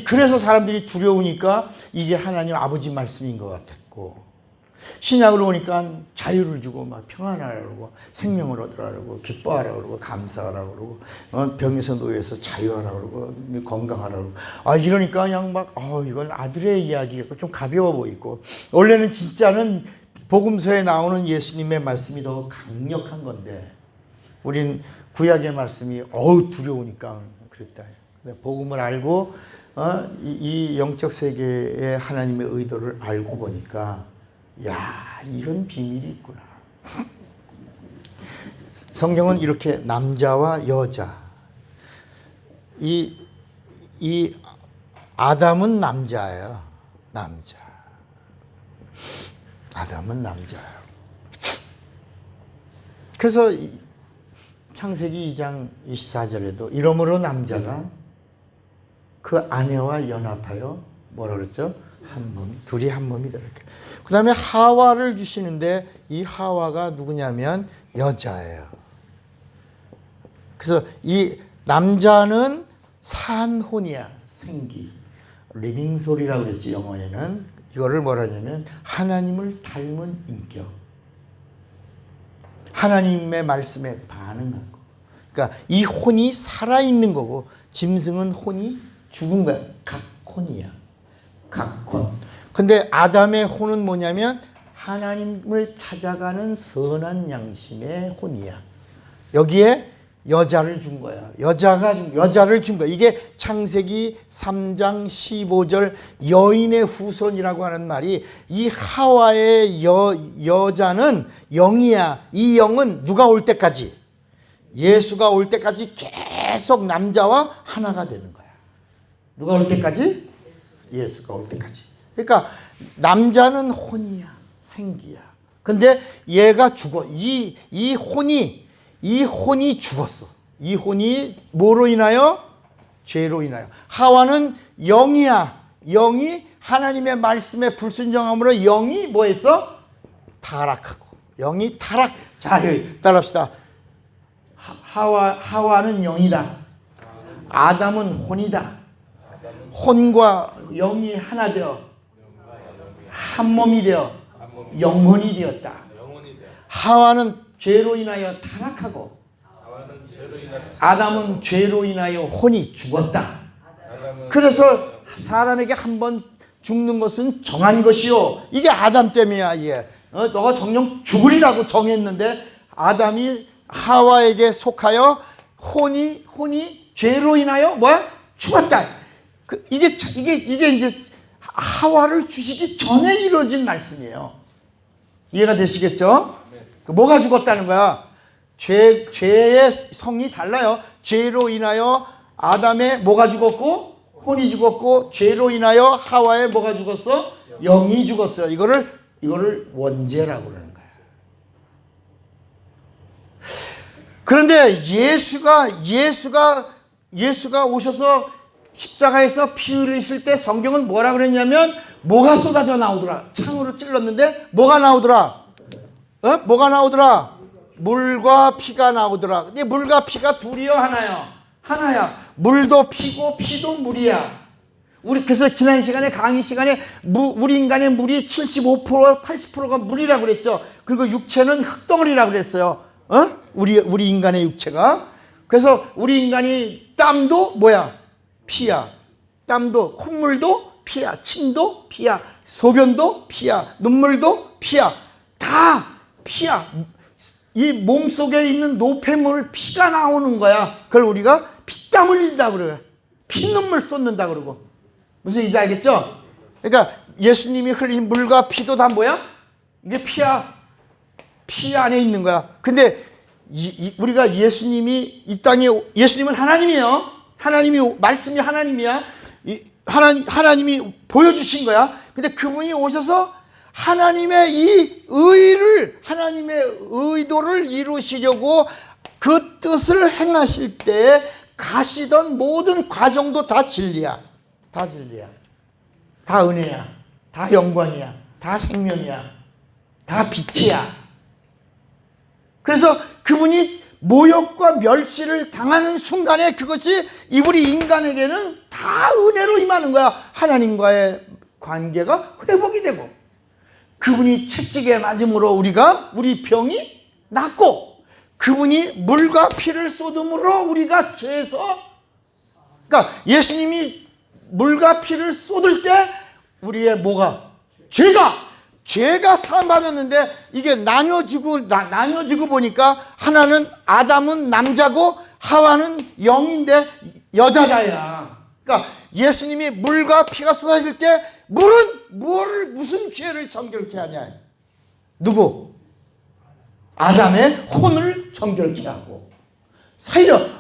그래서 사람들이 두려우니까 이게 하나님 아버지 말씀인 것 같았고, 신약으로 오니까 자유를 주고 막 평안하라 그러고 생명을 얻으라 그러고 기뻐하라 그러고 감사하라 그러고 병에서 노예에서 자유하라 그러고 건강하라 그러고 이러니까 그냥 이건 아들의 이야기가 좀 가벼워 보이고, 원래는 진짜는 복음서에 나오는 예수님의 말씀이 더 강력한 건데 우린 구약의 말씀이 두려우니까 그랬다. 복음을 알고 이 영적 세계의 하나님의 의도를 알고 보니까 이런 비밀이 있구나. 성경은 이렇게 남자와 여자, 이 아담은 남자예요. 남자. 아담은 남자예요. 그래서 창세기 2장 24절에도 이러므로 남자가 그 아내와 연합하여 뭐라 그랬죠? 한 몸, 둘이 한 몸이다. 이렇게. 그 다음에 하와를 주시는데 이 하와가 누구냐면 여자예요. 그래서 이 남자는 산혼이야, 생기. 리빙 소리라고 그랬지, 영어에는. 이거를 뭐라 하냐면 하나님을 닮은 인격. 하나님의 말씀에 반응한 거. 그러니까 이 혼이 살아있는 거고 짐승은 혼이 죽은 거야. 각혼이야. 각혼. 근데 아담의 혼은 뭐냐면 하나님을 찾아가는 선한 양심의 혼이야. 여기에 여자를 준 거야. 여자를 준 거야. 이게 창세기 3장 15절 여인의 후손이라고 하는 말이 이 하와의 여자는 영이야. 이 영은 누가 올 때까지? 예수가 올 때까지 계속 남자와 하나가 되는 거야. 누가 올 때까지? 예수가 올 때까지. 그러니까 남자는 혼이야. 생기야. 근데 얘가 죽어. 이 혼이 죽었어. 이 혼이 뭐로 인하여? 죄로 인하여. 하와는 영이야. 영이 하나님의 말씀에 불순종함으로 영이 뭐 했어? 타락하고. 영이 타락. 자, 따라합시다. 하와는 영이다. 아담은 혼이다. 혼과 영이 하나 되어 한 몸이 되어 영혼이 되었다. 하와는 죄로 인하여 타락하고 아담은 죄로 인하여 혼이 죽었다. 그래서 사람에게 한 번 죽는 것은 정한 것이요. 이게 아담 때문이야. 이게. 너가 정령 죽으리라고 정했는데 아담이 하와에게 속하여 혼이 죄로 인하여 뭐야? 죽었다. 이게 이제 하와를 주시기 전에 이루어진 말씀이에요. 이해가 되시겠죠? 뭐가 죽었다는 거야? 죄의 성이 달라요. 죄로 인하여 아담의 뭐가 죽었고 혼이 죽었고 죄로 인하여 하와의 뭐가 죽었어? 영이 죽었어요. 이거를 원죄라고 그러는 거야. 그런데 예수가 오셔서 십자가에서 피 흘리실 때 성경은 뭐라 그랬냐면 뭐가 쏟아져 나오더라. 창으로 찔렀는데 뭐가 나오더라? 뭐가 나오더라? 물과 피가 나오더라. 근데 물과 피가 둘이요, 하나요? 하나야. 물도 피고 피도 물이야. 그래서 지난 시간에 강의 시간에 우리 인간의 물이 75% 80%가 물이라고 그랬죠. 그리고 육체는 흙덩어리라고 그랬어요. 우리 인간의 육체가. 그래서 우리 인간이 땀도 뭐야? 피야. 땀도, 콧물도 피야. 침도 피야. 소변도 피야. 눈물도 피야. 다 피야. 이 몸속에 있는 노폐물 피가 나오는 거야. 그걸 우리가 피땀 흘린다 그래요. 피눈물 쏟는다 그러고. 무슨 얘기인지 알겠죠? 그러니까 예수님이 흘린 물과 피도 다 뭐야? 이게 피야. 피 안에 있는 거야. 근데 우리가 예수님이 이 땅에, 예수님은 하나님이에요. 말씀이 하나님이야. 하나님이 보여주신 거야. 근데 그분이 오셔서 하나님의 이 하나님의 의도를 이루시려고 그 뜻을 행하실 때 가시던 모든 과정도 다 진리야. 다 진리야. 다 은혜야. 다 영광이야. 다 생명이야. 다 빛이야. 그래서 그분이 모욕과 멸시를 당하는 순간에 그것이 우리 인간에게는 다 은혜로 임하는 거야. 하나님과의 관계가 회복이 되고 그분이 채찍에 맞음으로 우리 병이 낫고 그분이 물과 피를 쏟음으로 우리가 죄에서, 그러니까 예수님이 물과 피를 쏟을 때 우리의 뭐가? 죄가 사함받았는데 이게 나뉘어지고 보니까 하나는 아담은 남자고 하와는 영인데 여자야. 그러니까 예수님이 물과 피가 쏟아질 때 물은 무슨 죄를 정결케 하냐? 누구? 아담의 혼을 정결케 하고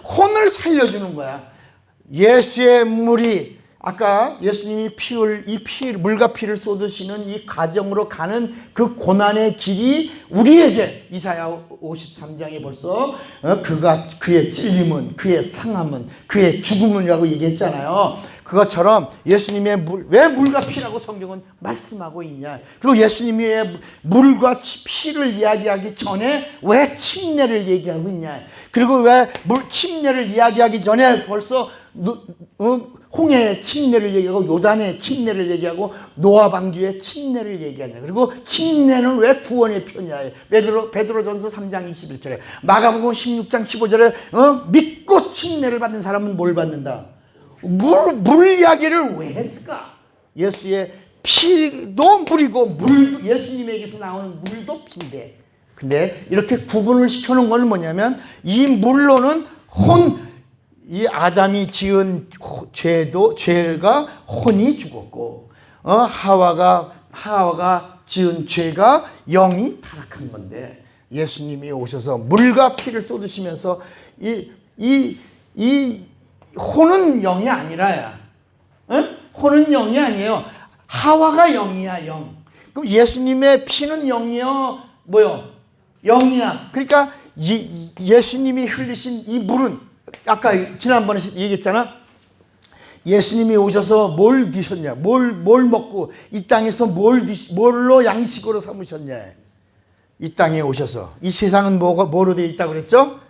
혼을 살려주는 거야. 예수의 물이, 아까 예수님이 물과 피를 쏟으시는 이 과정으로 가는 그 고난의 길이 우리에게 이사야 53장에 벌써 그의 찔림은, 그의 상함은, 그의 죽음이라고 얘기했잖아요. 그것처럼 예수님의 왜 물과 피라고 성경은 말씀하고 있냐. 그리고 예수님이 왜 물과 피를 이야기하기 전에 왜 침례를 얘기하고 있냐. 그리고 왜 침례를 이야기하기 전에 벌써 홍해의 침례를 얘기하고 요단의 침례를 얘기하고 노아 방주의 침례를 얘기하냐. 그리고 침례는 왜 구원의 표냐. 베드로전서 3장 21절에 마가복음 16장 15절에 믿고 침례를 받는 사람은 뭘 받는다. 물 이야기를 왜 했을까? 예수의 피도 물이고 예수님에게서 나오는 물도 피인데, 근데 이렇게 구분을 시켜놓은 건 뭐냐면 이 물로는 이 아담이 지은 죄가 혼이 죽었고, 하와가 지은 죄가 영이 타락한 건데, 예수님이 오셔서 물과 피를 쏟으시면서 이 혼은 영이 아니라야. 혼은 영이 아니에요. 하와가 영이야, 영. 그럼 예수님의 피는 영이요, 뭐요? 영이야. 그러니까 예수님이 흘리신 이 물은, 아까 지난번에 얘기했잖아. 예수님이 오셔서 뭘 드셨냐? 뭘 먹고 이 땅에서 뭘로 양식으로 삼으셨냐? 이 땅에 오셔서. 이 세상은 뭐로 되어 있다고 그랬죠?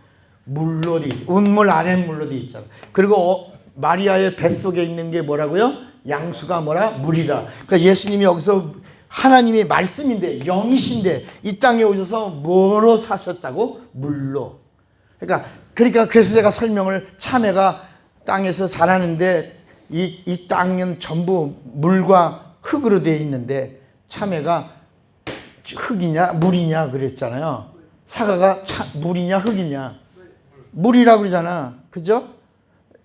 물로 되어 있다. 운물 아랫물로 되어 있잖아. 그리고 마리아의 뱃속에 있는 게 뭐라고요? 양수가 물이라. 그러니까 예수님이 여기서 하나님의 말씀인데, 영이신데 이 땅에 오셔서 뭐로 사셨다고? 물로. 그러니까 그래서 제가 설명을, 참외가 땅에서 자라는데 이 땅은 전부 물과 흙으로 되어 있는데 참외가 흙이냐 물이냐 그랬잖아요. 사과가 물이냐 흙이냐? 물이라고 그러잖아. 그죠?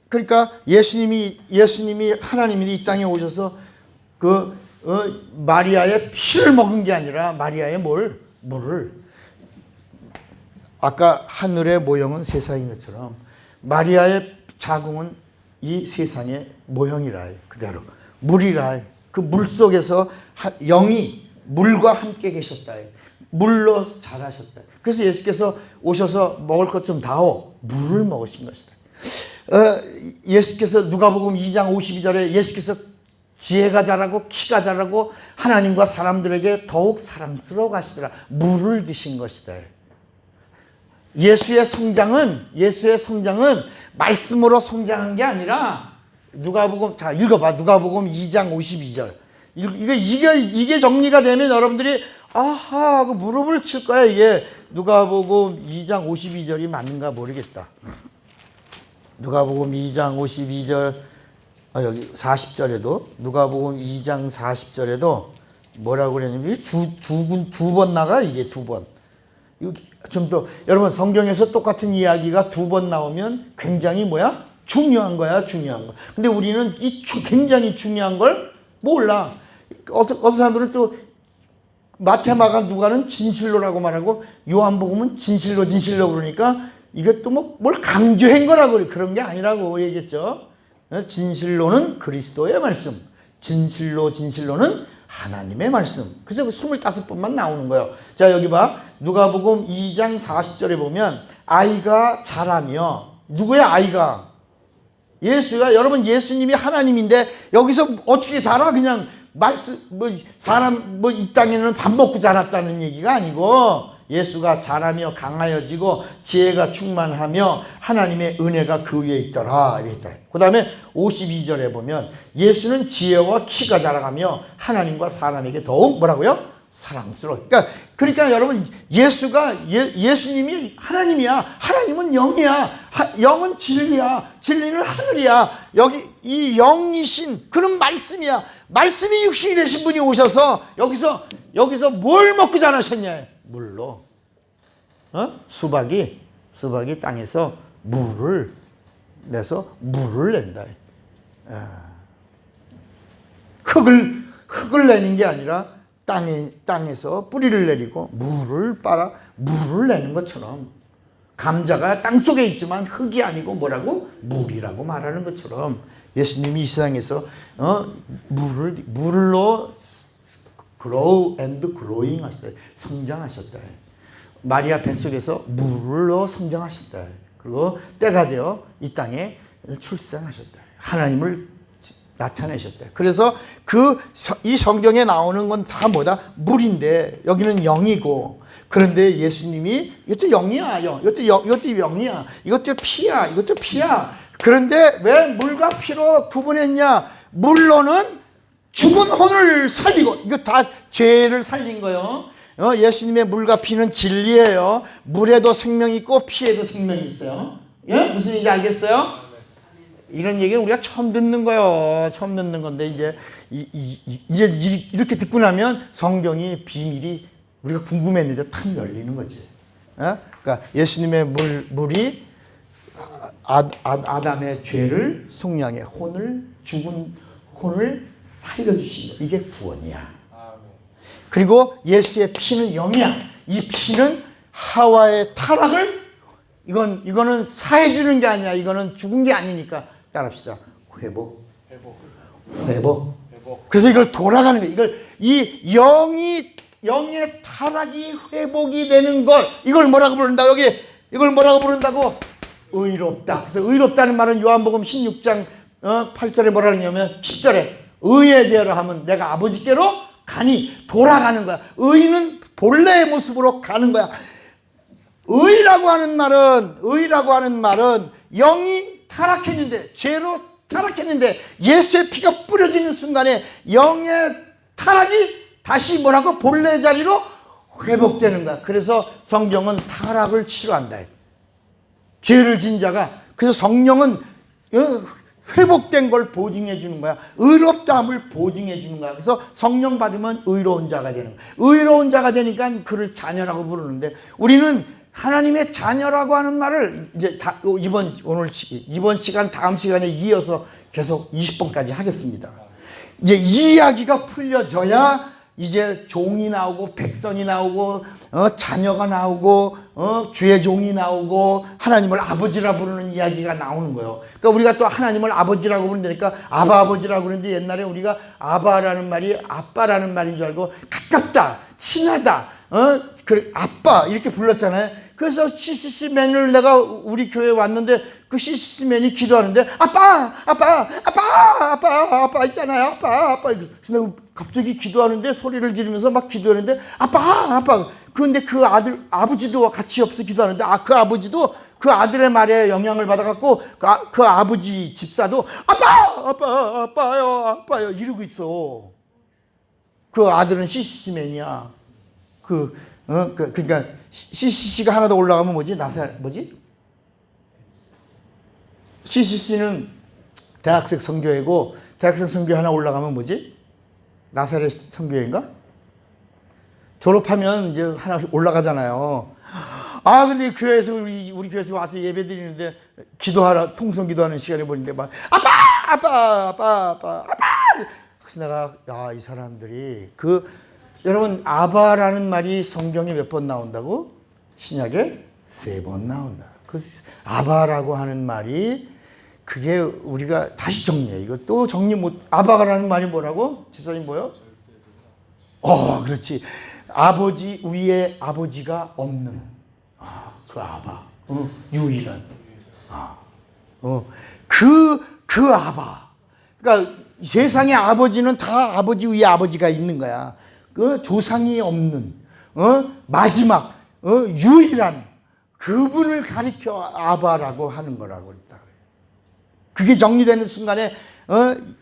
그러니까 예수님이 하나님이 이 땅에 오셔서 마리아의 피를 먹은 게 아니라 마리아의 물을. 아까 하늘의 모형은 세상인 것처럼 마리아의 자궁은 이 세상의 모형이라. 그대로 물이라. 그 물 속에서 영이 물과 함께 계셨다. 물로 자라셨다. 그래서 예수께서 오셔서 먹을 것 좀 다오. 물을 먹으신 것이다. 예수께서 누가복음 2장 52절에 예수께서 지혜가 자라고 키가 자라고 하나님과 사람들에게 더욱 사랑스러워 가시더라. 물을 드신 것이다. 예수의 성장은 말씀으로 성장한 게 아니라 누가복음, 자 읽어봐. 누가복음 2장 52절. 이게 정리가 되면 여러분들이 아하 하고 무릎을 칠 거야. 이게 누가복음 2장 52절이 맞는가 모르겠다. 누가복음 2장 52절, 여기 40절에도 누가복음 2장 40절에도 뭐라고 그랬냐면 두 번 나가. 이게 두 번. 좀 더 여러분, 성경에서 똑같은 이야기가 두 번 나오면 굉장히 중요한 거야. 근데 우리는 이 굉장히 중요한 걸 몰라. 어떤 사람들은 또 마태, 마가, 누가는 진실로라고 말하고 요한복음은 진실로 그러니까 이게 또 뭘 강조한 거라고. 그런 게 아니라고 얘기했죠. 진실로는 그리스도의 말씀, 진실로는 하나님의 말씀. 그래서 25번만 나오는 거예요. 자, 여기 봐. 누가복음 2장 40절에 보면 아이가 자라며, 누구야 아이가? 예수가. 여러분, 예수님이 하나님인데 여기서 어떻게 자라? 그냥 사람 이 땅에는 밥 먹고 자랐다는 얘기가 아니고, 예수가 자라며 강하여지고 지혜가 충만하며 하나님의 은혜가 그 위에 있더라 이랬다. 그 다음에 52절에 보면 예수는 지혜와 키가 자라가며 하나님과 사람에게 더욱 뭐라고요? 사랑스러워. 그러니까 여러분, 예수님이 하나님이야. 하나님은 영이야. 영은 진리야. 진리는 하늘이야. 여기 이 영이신 그런 말씀이야. 말씀이 육신이 되신 분이 오셔서 여기서 뭘 먹고 자라셨냐? 물로. 수박이 땅에서 물을 내서 물을 낸다. 흙을 내는 게 아니라 땅에서 뿌리를 내리고 물을 빨아 물을 내는 것처럼, 감자가 땅 속에 있지만 흙이 아니고 뭐라고? 물이라고 말하는 것처럼 예수님이 이 세상에서 물로 grow and growing 하셨다. 성장하셨다. 마리아 뱃속에서 물로 성장하셨다. 그리고 때가 되어 이 땅에 출생하셨다. 하나님을 나타내셨대요. 그래서 이 성경에 나오는 건 다 뭐다? 물인데 여기는 영이고, 그런데 예수님이 이것도 영이야, 이것도 영이야, 이것도 피야, 이것도 피야. 그런데 왜 물과 피로 구분했냐? 물로는 죽은 혼을 살리고, 이거 다 죄를 살린 거예요. 예수님의 물과 피는 진리예요. 물에도 생명이 있고 피에도 생명이 있어요. 예? 무슨 얘기 알겠어요? 이런 얘기는 우리가 처음 듣는 거예요. 처음 듣는 건데 이제 이렇게 듣고 나면 성경이 비밀이 우리가 궁금했는데 탁 열리는 거지. 그러니까 예수님의 물이 아담의 죄를 속량해 죽은 혼을 살려주신 거. 이게 구원이야. 그리고 예수의 피는 영이야. 이 피는 하와의 타락을 이거는 사해주는 게 아니야. 이거는 죽은 게 아니니까 따라합시다. 회복. 그래서 이걸 돌아가는 거야. 이 영의 타락이 회복이 되는 걸, 이걸 뭐라고 부른다? 여기 이걸 뭐라고 부른다고? 의롭다. 그래서 의롭다는 말은 요한복음 16장 8절에 뭐라 그러냐면 10절에 의에 대하여 하면 내가 아버지께로 가니 돌아가는 거야. 의는 본래의 모습으로 가는 거야. 의라고 하는 말은 영이 타락했는데, 죄로 타락했는데 예수의 피가 뿌려지는 순간에 영의 타락이 다시 뭐라고? 본래 자리로 회복되는 거야. 그래서 성경은 타락을 치료한다. 죄를 진 자가, 그래서 성령은 회복된 걸 보증해 주는 거야. 의롭다함을 보증해 주는 거야. 그래서 성령 받으면 의로운 자가 되는 거야. 의로운 자가 되니까 그를 자녀라고 부르는데, 우리는 하나님의 자녀라고 하는 말을 이제 이번 시간 다음 시간에 이어서 계속 20번까지 하겠습니다. 이제 이 이야기가 풀려져야 이제 종이 나오고 백성이 나오고 자녀가 나오고 주의 종이 나오고 하나님을 아버지라 부르는 이야기가 나오는 거예요. 그러니까 우리가 또 하나님을 아버지라고 부른다니까 아바 아버지라고 그러는데, 옛날에 우리가 아바라는 말이 아빠라는 말인 줄 알고 가깝다, 친하다, 그래 아빠 이렇게 불렀잖아요. 그래서 CCC맨을 내가 우리 교회에 왔는데 그 CCC맨이 기도하는데 아빠 있잖아요. 아빠. 그래서 내가 갑자기 기도하는데 소리를 지르면서 막 기도하는데 아빠. 그런데 그 아버지도 같이 옆에서 기도하는데 그 아버지도 그 아들의 말에 영향을 받아갖고 그 아버지 집사도 아빠요 이러고 있어. 그 아들은 CCC맨이야. 그러니까 CCC가 하나 더 올라가면 CCC는 대학생 선교회고, 대학생 선교회 하나 올라가면 나사렛 선교회인가? 졸업하면 이제 하나 올라가잖아요. 근데 교회에서 우리 교회에서 와서 예배 드리는데 통성 기도하는 시간에 보는데 막 아빠. 그래서 내가 이 사람들이 여러분 아바라는 말이 성경에 몇 번 나온다고? 신약에 3번 나온다. 그 아바라고 하는 말이 그게 우리가 다시 정리해. 이거 또 정리 아바라는 말이 뭐라고? 집사님 뭐요? 그렇지. 아버지 위에 아버지가 없는 그 아바. 유일한. 그 아바. 그러니까 세상의 아버지는 다 아버지 위에 아버지가 있는 거야. 그 조상이 없는 마지막 유일한 그분을 가리켜 아바라고 하는 거라고 했다. 그게 정리되는 순간에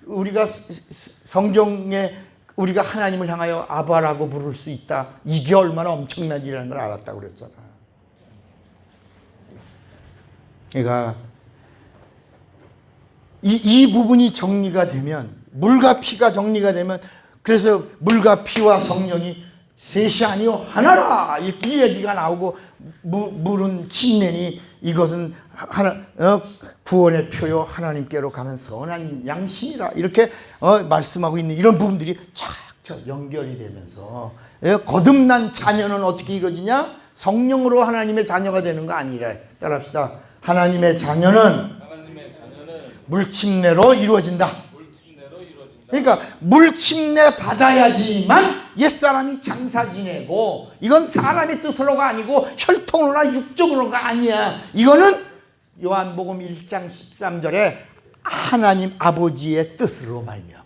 우리가 성경에 우리가 하나님을 향하여 아바라고 부를 수 있다. 이게 얼마나 엄청난 일이라는 걸 알았다고 그랬잖아. 그러니까 이 부분이 정리가 되면, 물과 피가 정리가 되면, 그래서 물과 피와 성령이 셋이 아니요 하나라 이 얘기가 나오고, 물은 침례니 이것은 구원의 표요 하나님께로 가는 선한 양심이라 이렇게 말씀하고 있는 이런 부분들이 착착 연결이 되면서, 거듭난 자녀는 어떻게 이루어지냐? 성령으로 하나님의 자녀가 되는 거 아니라. 따라합시다. 하나님의 자녀는 물침례로 이루어진다. 그러니까 물침례 받아야지만 옛사람이 장사 지내고, 이건 사람의 뜻으로가 아니고 혈통으로나 육적으로가 아니야. 이거는 요한복음 1장 13절에 하나님 아버지의 뜻으로 말미암아.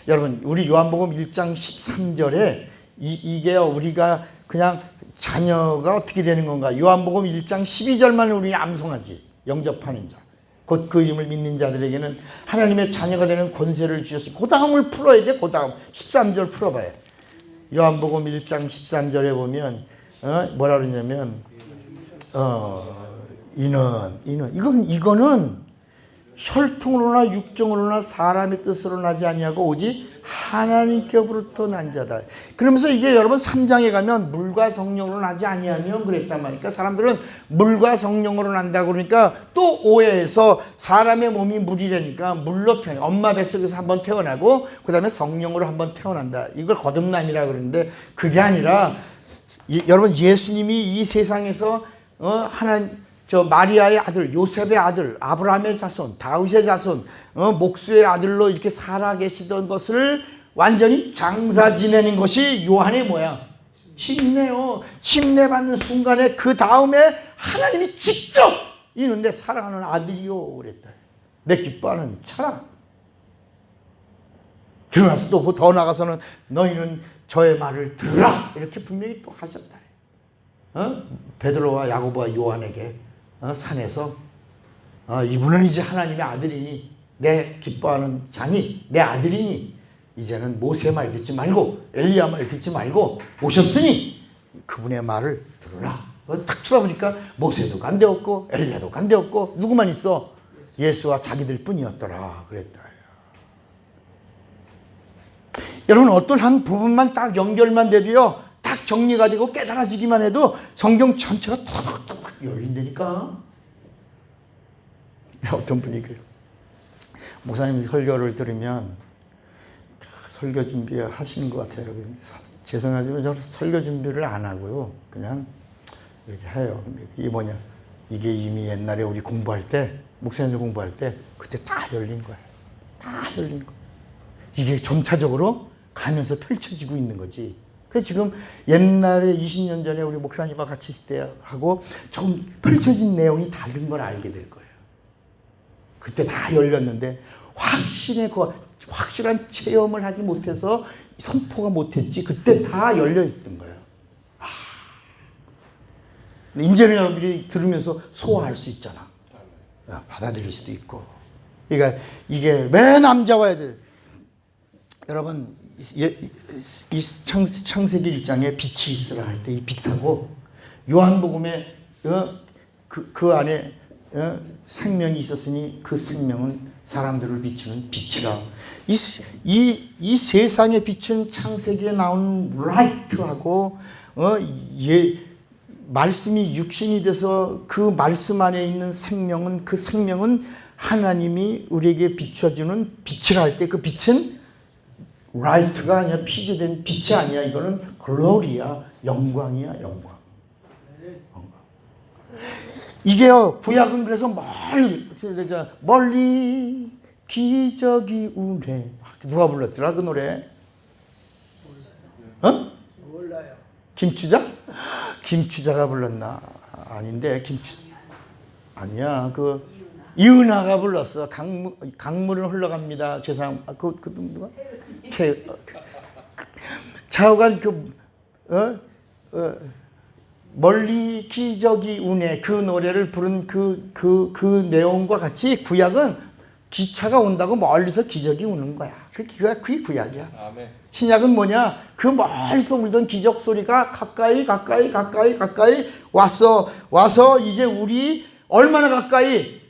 여러분 우리 요한복음 1장 13절에 이게 우리가 그냥 자녀가 어떻게 되는 건가? 요한복음 1장 12절만 우리는 암송하지. 영접하는 자. 곧 그 이름을 믿는 자들에게는 하나님의 자녀가 되는 권세를 주셨으니 그 다음을 풀어야 돼. 그 다음 13절 풀어봐요. 요한복음 1장 13절에 보면 뭐라 그러냐면 이거는 혈통으로나 육정으로나 사람의 뜻으로 나지 아니하고 오직 하나님께로부터 난 자다. 그러면서 이게 여러분 3장에 가면 물과 성령으로 나지 아니하면 그랬단 말이니까 그러니까 사람들은 물과 성령으로 난다고 그러니까 또 오해해서 사람의 몸이 물이라니까 물로 태어나 엄마 뱃속에서 한번 태어나고 그 다음에 성령으로 한번 태어난다. 이걸 거듭남이라고 그러는데 그게 아니라 여러분 예수님이 이 세상에서 마리아의 아들, 요셉의 아들, 아브라함의 자손, 다윗의 자손, 목수의 아들로 이렇게 살아계시던 것을 완전히 장사 지내는 것이 요한의 뭐야? 침례요. 침례받는 순간에 그 다음에 하나님이 직접 이는데 사랑하는 아들이요 그랬다. 내 기뻐하는 차라. 들어가서 또 더 나가서는 너희는 저의 말을 들으라 이렇게 분명히 또 하셨다. 베드로와 야고보와 요한에게 산에서 이분은 이제 하나님의 아들이니 내 기뻐하는 자니 내 아들이니 이제는 모세 말 듣지 말고 엘리야 말 듣지 말고 오셨으니 그분의 말을 들으라. 딱 쳐다보니까 모세도 간데없고 엘리야도 간데없고 누구만 있어? 예수와 자기들 뿐이었더라 그랬다. 여러분 어떤 한 부분만 딱 연결만 돼도요 딱 정리가 되고 깨달아지기만 해도 성경 전체가 톡톡톡 열린다니까. 어떤 분이 그래요. 목사님 설교를 들으면 설교 준비하시는 것 같아요. 죄송하지만 저는 설교 준비를 안 하고요. 그냥 이렇게 해요. 이게 뭐냐. 이게 이미 옛날에 우리 공부할 때, 목사님들 공부할 때 그때 다 열린 거예요. 다 열린 거예요. 이게 점차적으로 가면서 펼쳐지고 있는 거지. 그래서 지금 옛날에 20년 전에 우리 목사님과 같이 있을 때 하고 조금 펼쳐진 내용이 다른 걸 알게 될 거예요. 그때 다 열렸는데 확실한 체험을 하지 못해서 선포가 못했지 그때 다 열려있던 거예요. 이제는 여러분들이 들으면서 소화할 수 있잖아. 받아들일 수도 있고. 그러니까 이게 왜 남자와 애들 여러분 이 창세기 1장에 빛이 있으라 할 때 이 빛하고 요한복음에 그 안에 생명이 있었으니 그 생명은 사람들을 비추는 빛이라. 이 세상에 비춘 창세기에 나온 라이트하고 말씀이 육신이 돼서 그 말씀 안에 있는 생명은 그 생명은 하나님이 우리에게 비춰주는 빛이라 할 때 그 빛은 라이트가 아니야. 피조된 빛이 아니야. 이거는 글로리야. 영광이야. 영광. 이게요. 구약은 그래서 멀리 기적이 우네. 누가 불렀더라 그 노래? 몰라요. 김추자? 김추자가 불렀나? 아닌데 아니야. 이은하가 불렀어. 강물은 흘러갑니다. 세상 그 누가? 좌우간 멀리 기적이 우네 그 노래를 부른 그 내용과 같이 구약은 기차가 온다고 멀리서 기적이 우는 거야. 그게 구약이야. 아멘. 신약은 뭐냐? 그 멀리서 울던 기적 소리가 가까이 와서 이제 우리 얼마나 가까이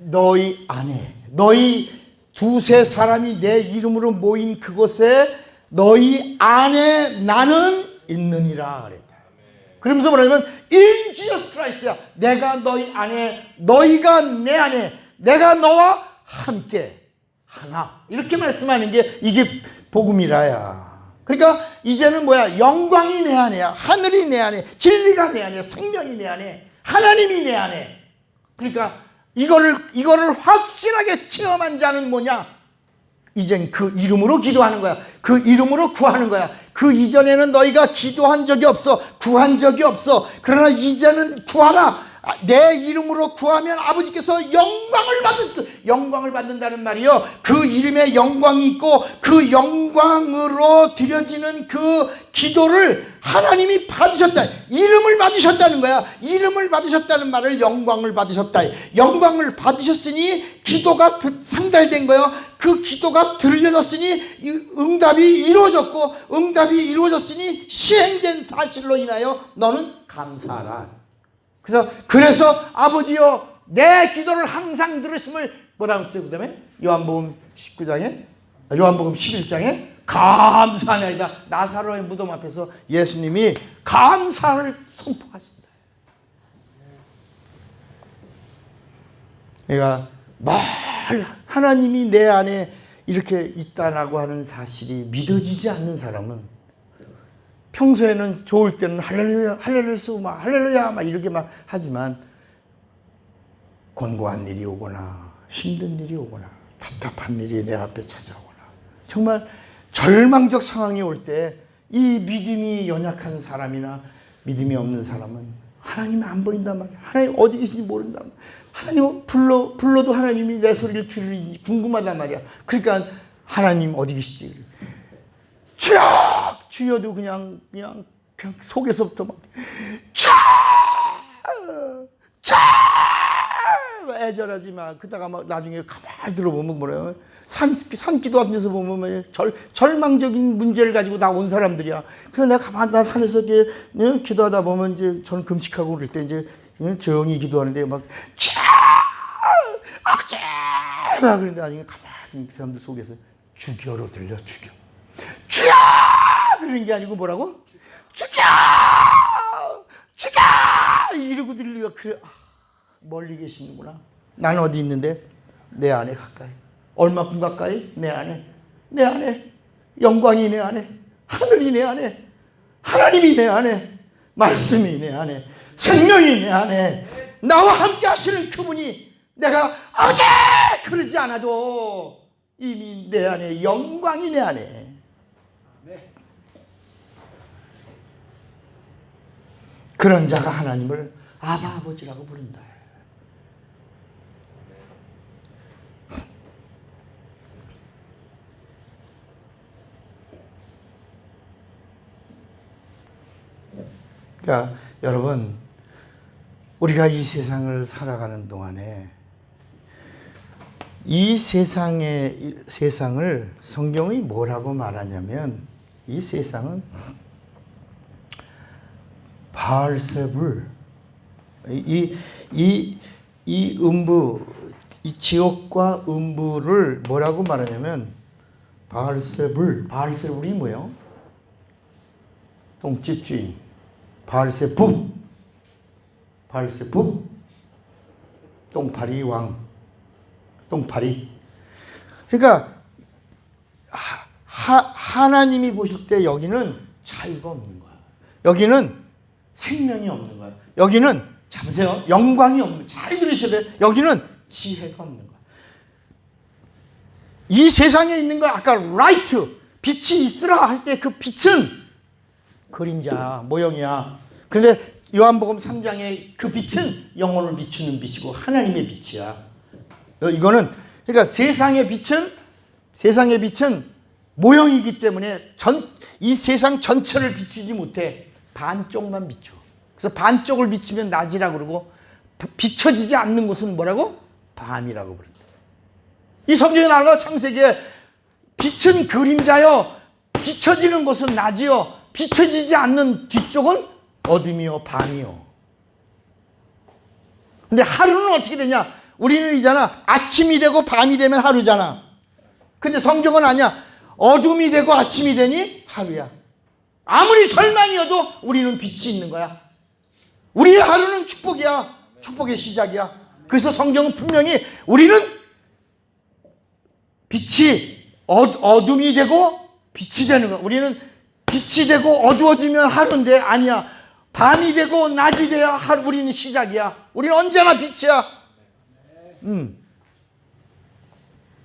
너희 안에 너희 두세 사람이 내 이름으로 모인 그곳에 너희 안에 나는 있느니라 그랬다. 그러면서 뭐냐면 In Jesus Christ야. 내가 너희 안에 너희가 내 안에 내가 너와 함께 하나 이렇게 말씀하는 게 이게 복음이라야. 그러니까 이제는 뭐야? 영광이 내 안에야. 하늘이 내 안에 진리가 내 안에 생명이 내 안에 하나님이 내 안에. 그러니까 이거를 확실하게 체험한 자는 뭐냐? 이젠 그 이름으로 기도하는 거야. 그 이름으로 구하는 거야. 그 이전에는 너희가 기도한 적이 없어. 구한 적이 없어. 그러나 이제는 구하라. 내 이름으로 구하면 아버지께서 영광을 받는다는 말이요. 그 이름에 영광이 있고 그 영광으로 드려지는 그 기도를 하나님이 받으셨다. 이름을 받으셨다는 거야. 이름을 받으셨다는 말을 영광을 받으셨다. 영광을 받으셨으니 기도가 상달된 거예요. 그 기도가 들려졌으니 응답이 이루어졌고 응답이 이루어졌으니 시행된 사실로 인하여 너는 감사하라. 그래서 아버지여 내 기도를 항상 들으심을 뭐라고 했죠? 그 다음에 요한복음 11장에 감사하나이다. 나사로의 무덤 앞에서 예수님이 감사를 선포하신다. 내가 하나님이 내 안에 이렇게 있다라고 하는 사실이 믿어지지 않는 사람은 평소에는 좋을 때는 할렐루야 할렐루야 쓰고 막 할렐루야 막 이렇게 막 하지만 곤고한 일이 오거나 힘든 일이 오거나 답답한 일이 내 앞에 찾아오거나 정말 절망적 상황이 올 때 이 믿음이 연약한 사람이나 믿음이 없는 사람은 하나님이 안 보인단 말이야. 하나님 어디 계신지 모른단 말이야. 하나님 불러도 하나님이 내 소리를 들으니 궁금하단 말이야. 그러니까 하나님 어디 계시지? 주여도 그냥 속에서부터 막 애절하지 마. 그러다가 막 나중에 가만히 들어보면 뭐래요? 산기도 하면서 보면 절망적인 문제를 가지고 나온 사람들이야. 그래서 내가 가만히 나 산에서 이렇게 기도하다 보면 이제 저는 금식하고 그럴 때 이제 조용히 기도하는데 막 그런데 나중에 가만히 그 사람들 속에서 죽여로 들려 죽여. 그러는 게 아니고 뭐라고? 죽여! 이러고 들리가 그래. 멀리 계시는구나. 난 어디 있는데? 내 안에 가까이. 얼마큼 가까이? 내 안에. 내 안에. 영광이 내 안에. 하늘이 내 안에. 하나님이 내 안에. 말씀이 내 안에. 생명이 내 안에. 나와 함께 하시는 그분이 내가 어제 그러지 않아도 이미 내 안에 영광이 내 안에. 그런 자가 하나님을 아버지라고 부른다. 그러니까 여러분 우리가 이 세상을 살아가는 동안에 이 세상을 성경이 뭐라고 말하냐면 이 세상은 바알세불 이 음부 이 지옥과 음부를 뭐라고 말하냐면 바알세불이 뭐예요? 똥집주인 바알세붐 똥파리 왕 똥파리. 그러니까 하나님이 보실 때 여기는 자유가 없는 거야. 여기는 생명이 없는 거야. 여기는 잡으세요. 영광이 없는 거야. 잘 들으셔야 돼요. 여기는 지혜가 없는 거야. 이 세상에 있는 거 아까 라이트 빛이 있으라 할 때 그 빛은 그림자 모형이야. 그런데 요한복음 3장의 그 빛은 영혼을 비추는 빛이고 하나님의 빛이야. 이거는 그러니까 세상의 빛은 모형이기 때문에 이 세상 전체를 비추지 못해. 반쪽만 비춰. 그래서 반쪽을 비추면 낮이라고 그러고 비춰지지 않는 곳은 뭐라고? 밤이라고 부른다. 이 성경에 나와 창세기에 빛은 그림자요 비춰지는 곳은 낮이요 비춰지지 않는 뒤쪽은 어둠이요 밤이요. 근데 하루는 어떻게 되냐? 우리는 이잖아 아침이 되고 밤이 되면 하루잖아. 근데 성경은 아니야. 어둠이 되고 아침이 되니 하루야. 아무리 절망이어도 우리는 빛이 있는 거야. 우리의 하루는 축복이야. 축복의 시작이야. 그래서 성경은 분명히 우리는 빛이 어둠이 되고 빛이 되는 거야. 우리는 빛이 되고 어두워지면 하루인데 아니야. 밤이 되고 낮이 돼야 하루. 우리는 시작이야. 우리는 언제나 빛이야.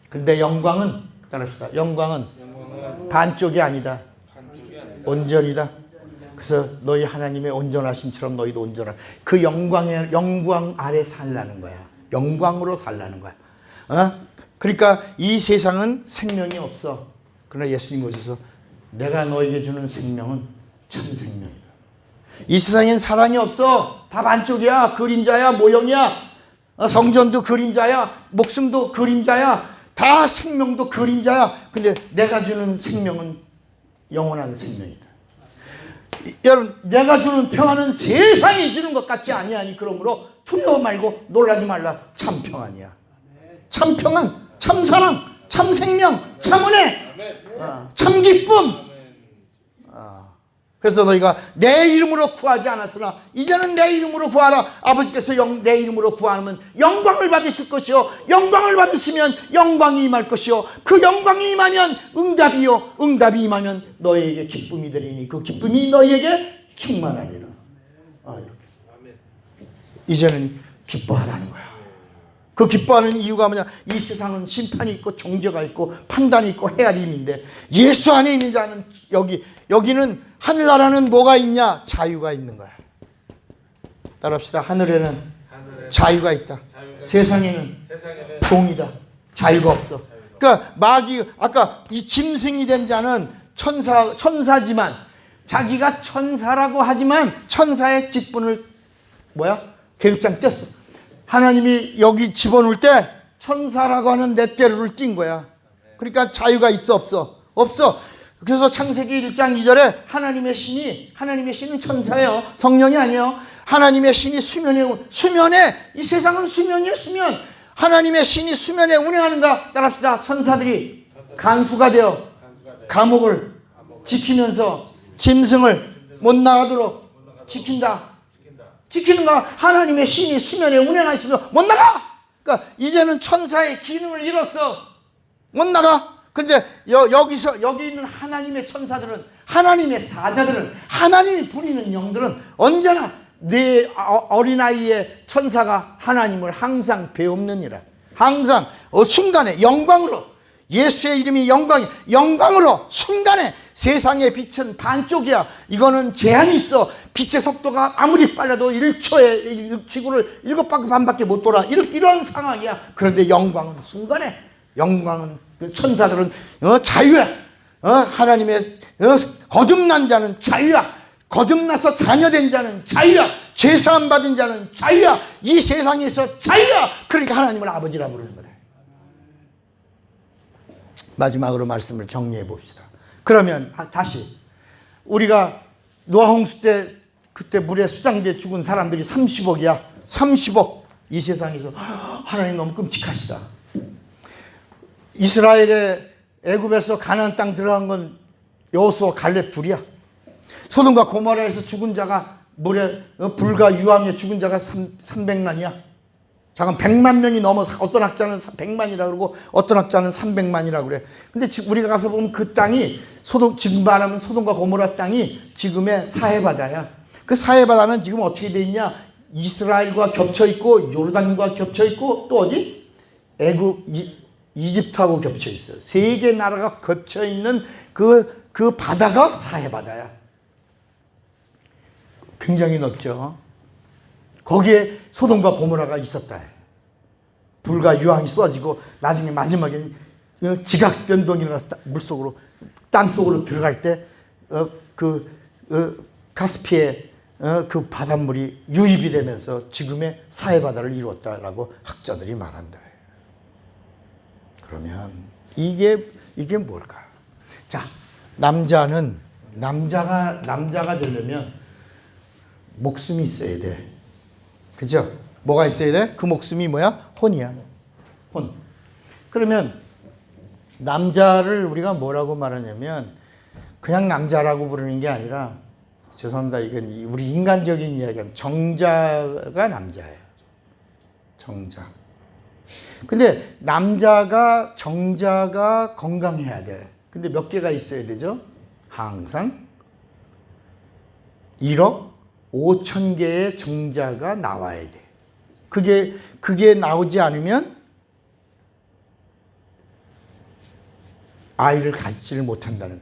근데 영광은 따라합시다. 영광은 반쪽이 아니다. 온전이다. 그래서 너희 하나님의 온전하심처럼 너희도 온전한 그 영광 아래 살라는 거야. 영광으로 살라는 거야. 그러니까 이 세상은 생명이 없어. 그러나 예수님 오셔서 내가 너에게 주는 생명은 참 생명이다. 이 세상엔 사랑이 없어. 다 반쪽이야. 그림자야. 모형이야. 성전도 그림자야. 목숨도 그림자야. 다 생명도 그림자야. 근데 내가 주는 생명은 영원한 생명이다. 여러분, 내가 주는 평안은 세상이 주는 것 같지 아니하니 그러므로 두려워 말고 놀라지 말라. 참 평안이야. 참 평안, 참 사랑, 참 생명, 참 은혜, 참 기쁨. 그래서 너희가 내 이름으로 구하지 않았으나 이제는 내 이름으로 구하라. 아버지께서 내 이름으로 구하면 영광을 받으실 것이요, 영광을 받으시면 영광이 임할 것이요, 그 영광이 임하면 응답이요, 응답이 임하면 너희에게 기쁨이 되리니 그 기쁨이 너희에게 충만하리라. 이렇게. 이제는 기뻐하라는 거야. 그 기뻐하는 이유가 뭐냐? 이 세상은 심판이 있고 정죄가 있고 판단이 있고 헤아림인데 예수 안에 있는 자는 여기는 하늘나라는 뭐가 있냐? 자유가 있는 거야. 따라합시다. 하늘에는 자유가 있다. 세상에는 종이다. 자유가 없어. 그러니까 마귀 아까 이 짐승이 된 자는 천사지만 자기가 천사라고 하지만 천사의 직분을 계급장 뗐어. 하나님이 여기 집어넣을 때 천사라고 하는 냇대로를 띈 거야. 그러니까 자유가 있어 없어? 없어. 그래서 창세기 1장 2절에 하나님의 신은 천사예요. 성령이 아니에요. 하나님의 신이 수면에 이 세상은 수면이에요. 수면. 하나님의 신이 수면에 운행하는가? 따라합시다. 천사들이 간수가 되어 감옥을 지키면서 짐승을 못 나가도록 지킨다. 지키는가? 하나님의 신이 수면에 운행하시면서 못 나가! 그러니까 이제는 천사의 기능을 잃었어. 못 나가. 그런데 여기 있는 하나님의 천사들은, 하나님의 사자들은, 하나님이 부리는 영들은 언제나 내 어린아이의 천사가 하나님을 항상 배웁느니라. 항상 순간에 영광으로, 예수의 이름이 영광으로 순간에 세상의 빛은 반쪽이야. 이거는 제한이 있어. 빛의 속도가 아무리 빨라도 1초에 지구를 7바퀴 반밖에 못 돌아. 이런 상황이야. 그런데 영광은 순간에, 영광은 천사들은 자유야. 하나님의 거듭난 자는 자유야. 거듭나서 자녀된 자는 자유야. 죄사함 받은 자는 자유야. 이 세상에서 자유야. 그러니까 하나님을 아버지라 부르는 거다. 마지막으로 말씀을 정리해 봅시다. 그러면 다시 우리가 노아 홍수 때 그때 물에 수장돼 죽은 사람들이 30억이야. 30억. 이 세상에서 하나님 너무 끔찍하시다. 이스라엘의 애굽에서 가나안 땅 들어간 건 여호수아 갈렙 둘이야. 소돔과 고모라에서 죽은 자가 물에 불과 유황에 죽은 자가 300만이야. 잠깐 100만 명이 넘어서 어떤 학자는 100만이라고 그러고 어떤 학자는 300만이라고 그래. 근데 우리가 가서 보면 그 땅이 지금 말하면 소돔과 고모라 땅이 지금의 사해바다야. 그 사해바다는 지금 어떻게 돼 있냐? 이스라엘과 겹쳐 있고 요르단과 겹쳐 있고 또 어디? 이집트하고 겹쳐 있어. 세 개 나라가 겹쳐 있는 그 바다가 사해바다야. 굉장히 넓죠. 거기에 소돔과 고모라가 있었다. 불과 유황이 쏟아지고 나중에 마지막엔 지각 변동이 일어나서 물속으로 땅속으로 들어갈 때 카스피의 그 바닷물이 유입이 되면서 지금의 사해바다를 이루었다라고 학자들이 말한다. 그러면 이게 뭘까? 자, 남자가 되려면 목숨이 있어야 돼. 그죠? 뭐가 있어야 돼? 그 목숨이 뭐야? 혼이야. 혼. 그러면 남자를 우리가 뭐라고 말하냐면 그냥 남자라고 부르는 게 아니라, 죄송합니다. 이건 우리 인간적인 이야기하면 정자가 남자예요. 정자. 근데 정자가 건강해야 돼. 근데 몇 개가 있어야 되죠? 항상 1억 5천 개의 정자가 나와야 돼. 그게 나오지 않으면 아이를 갖지를 못한다는.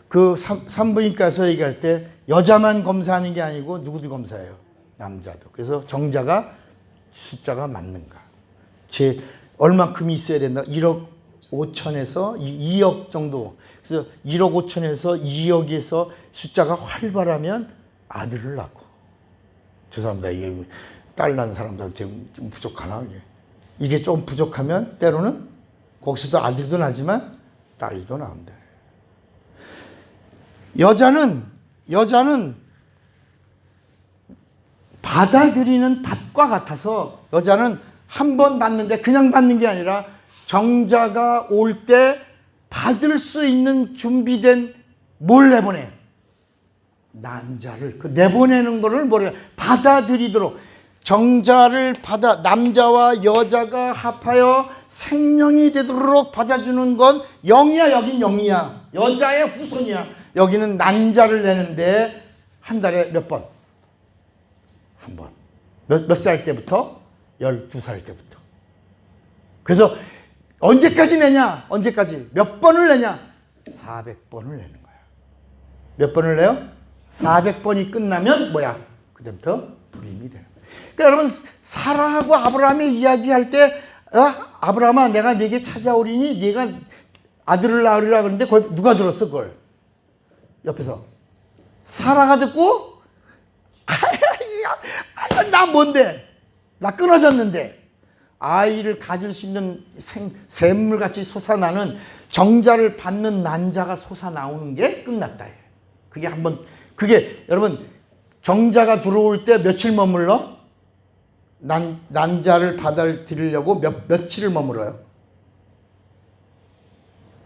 그 산부인과에서 얘기할 때 여자만 검사하는 게 아니고 누구도 검사해요. 남자도. 그래서 정자가 숫자가 맞는가. 제 얼만큼 있어야 된다. 1억 5천에서 2억 정도. 그래서 1억 5천에서 2억에서 숫자가 활발하면 아들을 낳고. 죄송합니다. 이게 딸 낳은 사람들한테 좀 부족하나 이게. 이게 좀 부족하면 때로는 거기서도 아들도 나지만 딸도 나온다. 여자는 받아들이는 밭과 같아서 여자는 한 번 받는데 그냥 받는 게 아니라 정자가 올 때 받을 수 있는 준비된 뭘 내보내? 난자를. 그 내보내는 거를 뭐래? 받아들이도록. 정자를 남자와 여자가 합하여 생명이 되도록 받아주는 건 영이야. 여긴 영이야. 여자의 후손이야. 여기는 난자를 내는데 한 달에 몇 번? 한 번. 몇 살 때부터? 12살 때부터. 그래서 언제까지 내냐? 언제까지? 몇 번을 내냐? 400번을 내는 거야. 몇 번을 내요? 400번이 끝나면 뭐야? 그때부터 불임이 되는 거야. 그러니까 여러분, 사라하고 아브라함의 이야기할 때 아브라함아 내가 네게 찾아오리니 네가 아들을 낳으리라 그러는데 그걸 누가 들었어 그걸? 옆에서. 사라가 듣고 나 뭔데? 나 끊어졌는데. 아이를 가질 수 있는 샘물같이 솟아나는 정자를 받는 난자가 솟아나오는 게 끝났다. 그게 여러분 정자가 들어올 때 며칠 머물러? 난자를 받아들이려고 며칠을 머물어요?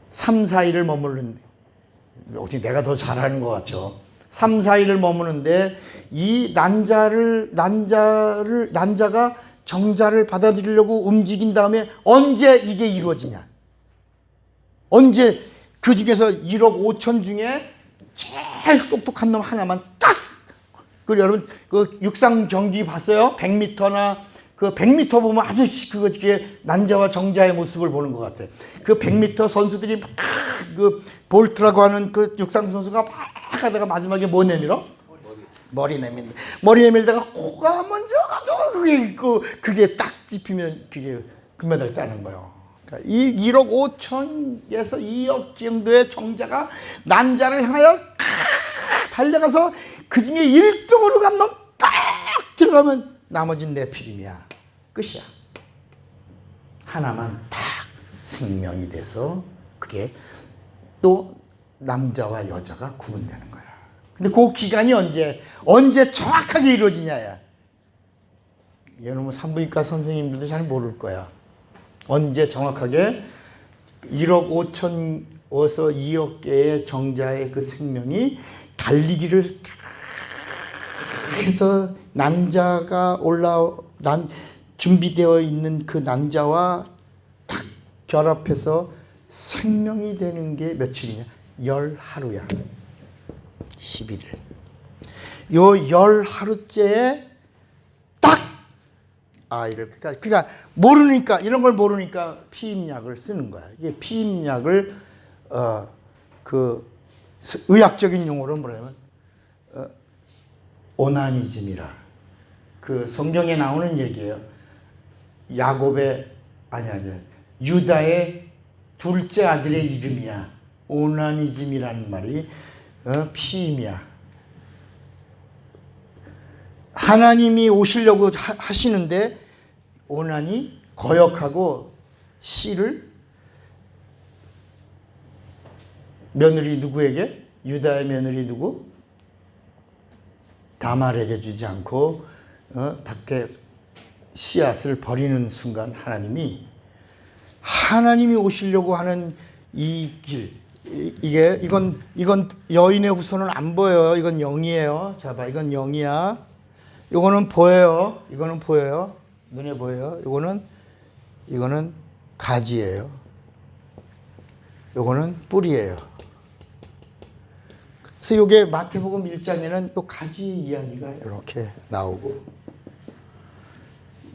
3, 4일을 머무르는데 어떻게 내가 더 잘하는 것 같죠? 3, 4일을 머무는데 이 난자가 정자를 받아들이려고 움직인 다음에 언제 이게 이루어지냐? 언제 그 중에서 1억 5천 중에 제일 똑똑한 놈 하나만 딱! 그 여러분 그 육상 경기 봤어요? 100m나 그 100m 보면 아주 그게 난자와 정자의 모습을 보는 것 같아. 그 100m 선수들이 막 그 볼트라고 하는 그 육상 선수가 막 하다가 마지막에 뭐 내밀어? 머리 내밀다. 머리 내밀다가 코가 먼저 가도 그게 딱 찝히면 그게 금메달 따는 거예요. 그러니까 이 1억 5천에서 2억 정도의 정자가 난자를 향하여 달려가서 그 중에 1등으로 간 놈 딱 들어가면 나머지는 네피림이야. 끝이야. 하나만 딱 생명이 돼서 그게 또 남자와 여자가 구분되는 거야. 근데 그 기간이 언제 정확하게 이루어지냐야. 여러분 산부인과 선생님들도 잘 모를 거야. 언제 정확하게 1억 5천에서 2억 개의 정자의 그 생명이 달리기를 해서 난자가 준비되어 있는 그 난자와 딱 결합해서 생명이 되는 게 며칠이냐? 10하루야. 11일. 요 10하루째에 딱 아이를 그러니까 모르니까 이런 걸 모르니까 피임약을 쓰는 거야. 이게 피임약을 그 의학적인 용어로 뭐냐면 오나니즘이라 그 성경에 나오는 얘기예요. 야곱의 아니 유다의 둘째 아들의 이름이야. 오나니즘이라는 말이 피임이야. 하나님이 오시려고 하시는데 오난이 거역하고 씨를 며느리 누구에게? 유다의 며느리 누구? 다말에게 주지 않고 밖에 씨앗을 버리는 순간 하나님이 오시려고 하는 이 길, 이건 여인의 후손은 안 보여요. 이건 영이에요. 자 봐, 이건 영이야. 이거는 보여요. 이거는 보여요. 눈에 보여요. 이거는 가지예요. 이거는 뿌리예요. 그래서 이게 마태복음 1장에는 이 가지 이야기가 이렇게 나오고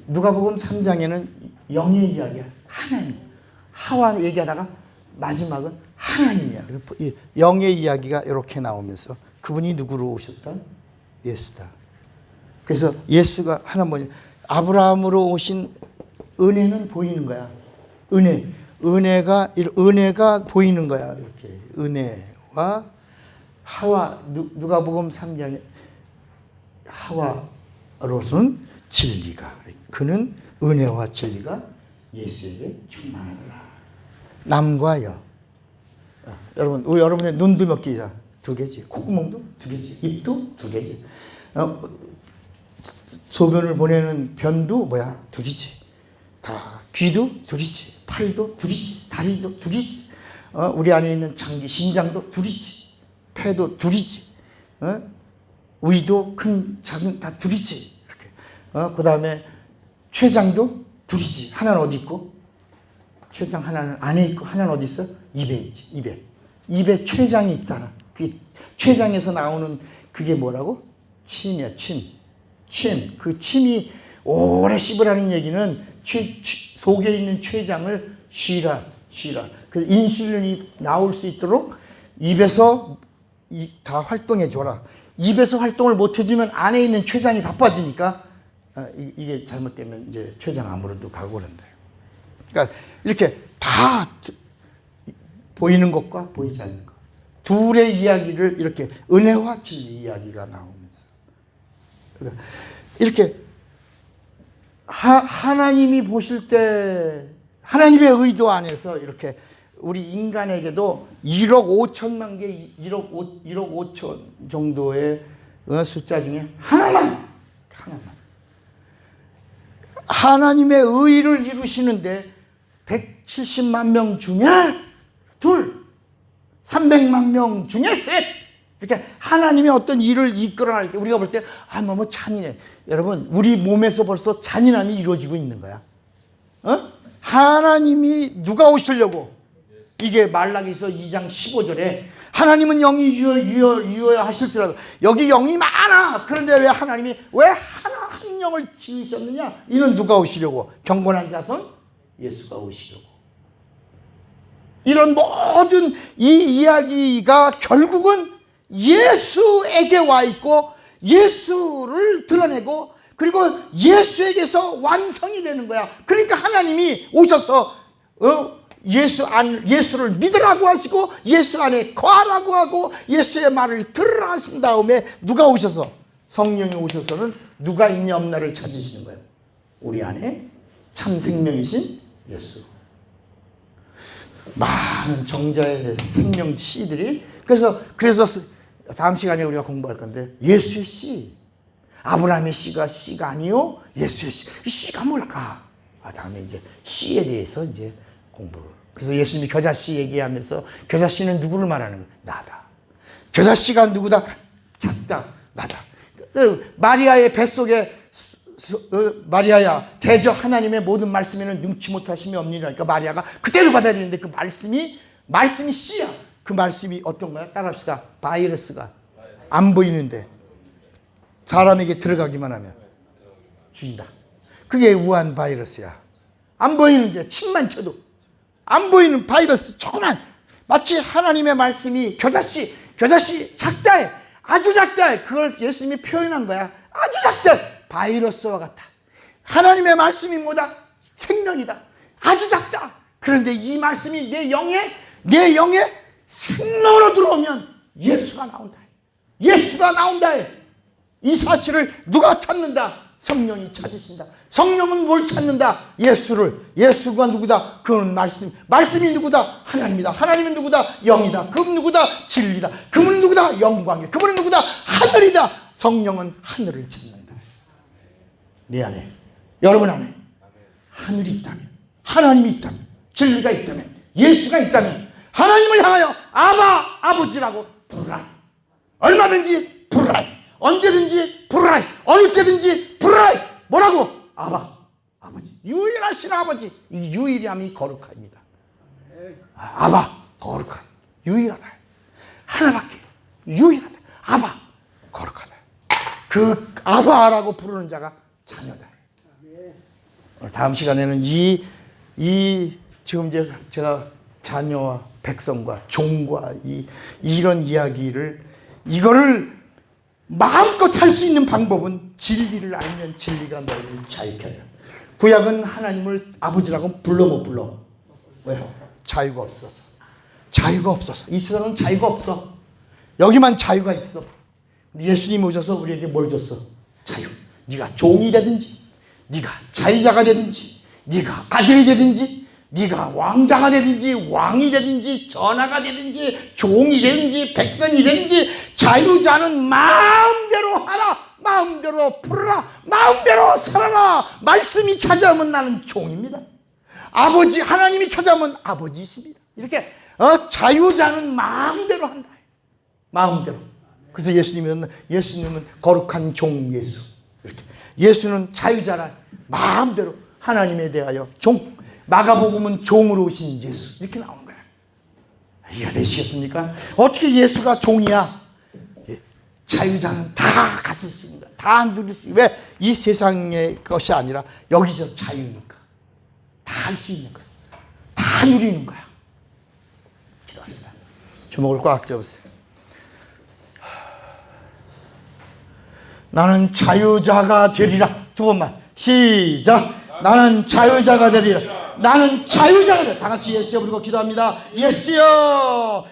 누가복음 3장에는 영의 이야기야. 하나님, 하와 얘기하다가 마지막은 하나님이야. 이 영의 이야기가 이렇게 나오면서 그분이 누구로 오셨다? 예수다. 그래서 예수가 하나님, 아브라함으로 오신 은혜는 보이는 거야. 은혜가 보이는 거야. 이렇게 은혜와 하와, 누가복음 3장에 하와로서는 진리가, 그는 은혜와 진리가 예수에게 충만하더라. 남과 여. 여러분의 눈도 몇 개야? 2개지. 콧구멍도 2개지. 입도 2개지. 소변을 보내는 변도 뭐야? 2이지. 다 귀도 2이지. 팔도 2이지. 다리도 2이지. 우리 안에 있는 장기, 심장도 2이지. 폐도 2이지. 위도 큰, 작은 다 2이지. 이렇게. 그 다음에 췌장도 2이지. 하나는 어디 있고? 췌장 하나는 안에 있고 하나는 어디 있어? 입에 있지. 입에 췌장이 있잖아. 그 췌장에서 나오는 그게 뭐라고? 침이야. 침. 그 침이 오래 씹으라는 얘기는 속에 있는 췌장을 쉬라. 그래서 인슐린이 나올 수 있도록 입에서 다 활동해 줘라. 입에서 활동을 못 해주면 안에 있는 췌장이 바빠지니까 이게 잘못되면 이제 췌장암으로도 가고 그런다. 그러니까 이렇게 다 보이는 것과 보이지 않는 것, 둘의 이야기를 이렇게 은혜와 진리 이야기가 나오면서, 그러니까 이렇게 하나님이 보실 때 하나님의 의도 안에서 이렇게 우리 인간에게도 1억 5천만 개, 1억 5천 정도의 숫자 중에 하나만 하나님의 의를 이루시는데 170만 명 중에 둘, 300만 명 중에 셋, 이렇게 하나님의 어떤 일을 이끌어낼 때 우리가 볼 때 뭐 잔인해. 여러분, 우리 몸에서 벌써 잔인함이 이루어지고 있는 거야. 하나님이 누가 오시려고? 이게 말라기서 2장 15절에 하나님은 영이 유효 하실지라도, 여기 영이 많아. 그런데 왜 하나님이 왜 한 영을 지으셨느냐? 이는 누가 오시려고? 경건한 자손 예수가 오시려고. 이런 모든 이 이야기가 결국은 예수에게 와 있고 예수를 드러내고 그리고 예수에게서 완성이 되는 거야. 그러니까 하나님이 오셔서 예수를 믿으라고 하시고 예수 안에 거하라고 하고 예수의 말을 들으라 하신 다음에 누가 오셔서, 성령이 오셔서는 누가 있냐 없나를 찾으시는 거예요. 우리 안에 참 생명이신 예수. 많은 정자의 생명 씨들이, 그래서 다음 시간에 우리가 공부할 건데, 예수의 씨, 아브라함의 씨가 아니요 예수의 씨. 이 씨가 뭘까? 다음에 이제 씨에 대해서 이제 공부를. 그래서 예수님이 겨자씨 얘기하면서 겨자씨는 누구를 말하는 거야? 나다. 겨자씨가 누구다? 작다. 나다. 마리아의 뱃속에 마리아야, 대저 하나님의 모든 말씀에는 능치 못하심이 없느니라. 그러니까 마리아가 그대로 받아들이는데 그 말씀이 씨야. 그 말씀이 어떤 거야? 따라합시다. 바이러스가 안 보이는데 사람에게 들어가기만 하면 죽인다. 그게 우한 바이러스야. 안 보이는데 침만 쳐도 안 보이는 바이러스, 조그만, 마치 하나님의 말씀이 겨자씨 작다해, 아주 작다해. 그걸 예수님이 표현한 거야. 아주 작다. 바이러스와 같아. 하나님의 말씀이 뭐다? 생명이다. 아주 작다. 그런데 이 말씀이 내 영에 생명으로 들어오면 예수가 나온다. 예수가 나온다. 이 사실을 누가 찾는다? 성령이 찾으신다. 성령은 뭘 찾는다? 예수를. 예수가 누구다? 그는 말씀이 누구다? 하나님이다. 하나님은 누구다? 영이다. 그분 누구다? 진리다. 그분은 누구다? 영광이다. 그분은 누구다? 하늘이다. 성령은 하늘을 찾는다. 내 안에, 여러분 안에 하늘이 있다면, 하나님이 있다면, 진리가 있다면, 예수가 있다면 하나님을 향하여 아버지라고 부르라. 얼마든지 부르라. 언제든지 부르라. 어느 때든지 부르라. 뭐라고? 아버지. 유일하신 아버지. 이 유일함이 거룩합니다. 거룩한. 유일하다. 하나밖에. 유일하다. 거룩하다. 그 아바라고 부르는 자가 자녀다. 오늘 다음 시간에는 지금 제가 자녀와 백성과 종과 이런 이야기를 이거를 마음껏 할 수 있는 방법은 진리를 알면 진리가 너를 자유케 하리라. 구약은 하나님을 아버지라고 불러 못 불러. 왜요? 자유가 없어서. 자유가 없어서. 이 세상은 자유가 없어. 여기만 자유가 있어. 예수님 오셔서 우리에게 뭘 줬어? 자유. 네가 종이 되든지, 네가 자유자가 되든지, 네가 아들이 되든지, 네가 왕자가 되든지, 왕이 되든지, 전하가 되든지, 종이 되든지, 백성이 되든지, 자유자는 마음대로 하라, 마음대로 풀어라, 마음대로 살아라. 말씀이 찾아오면 나는 종입니다. 아버지 하나님이 찾아오면 아버지이십니다. 이렇게 자유자는 마음대로 한다. 마음대로. 그래서 예수님은 거룩한 종 예수. 이렇게. 예수는 자유자라 마음대로 하나님에 대하여 종. 마가복음은 종으로 오신 예수. 이렇게 나오는 거야. 이해가 되시겠습니까? 어떻게 예수가 종이야? 자유자는 다 가질 수 있는 거야. 다 안 누릴 수 있는 거야. 왜? 이 세상의 것이 아니라 여기서 자유니까. 다 할 수 있는 거야. 다 누리는 거야. 기도합시다. 주먹을 꽉 잡으세요. 나는 자유자가 되리라. 두 번만. 시작. 나는 자유자가 되리라. 나는 자유자가 되리라. 다 같이 예수여 부르고 기도합니다. 예수여.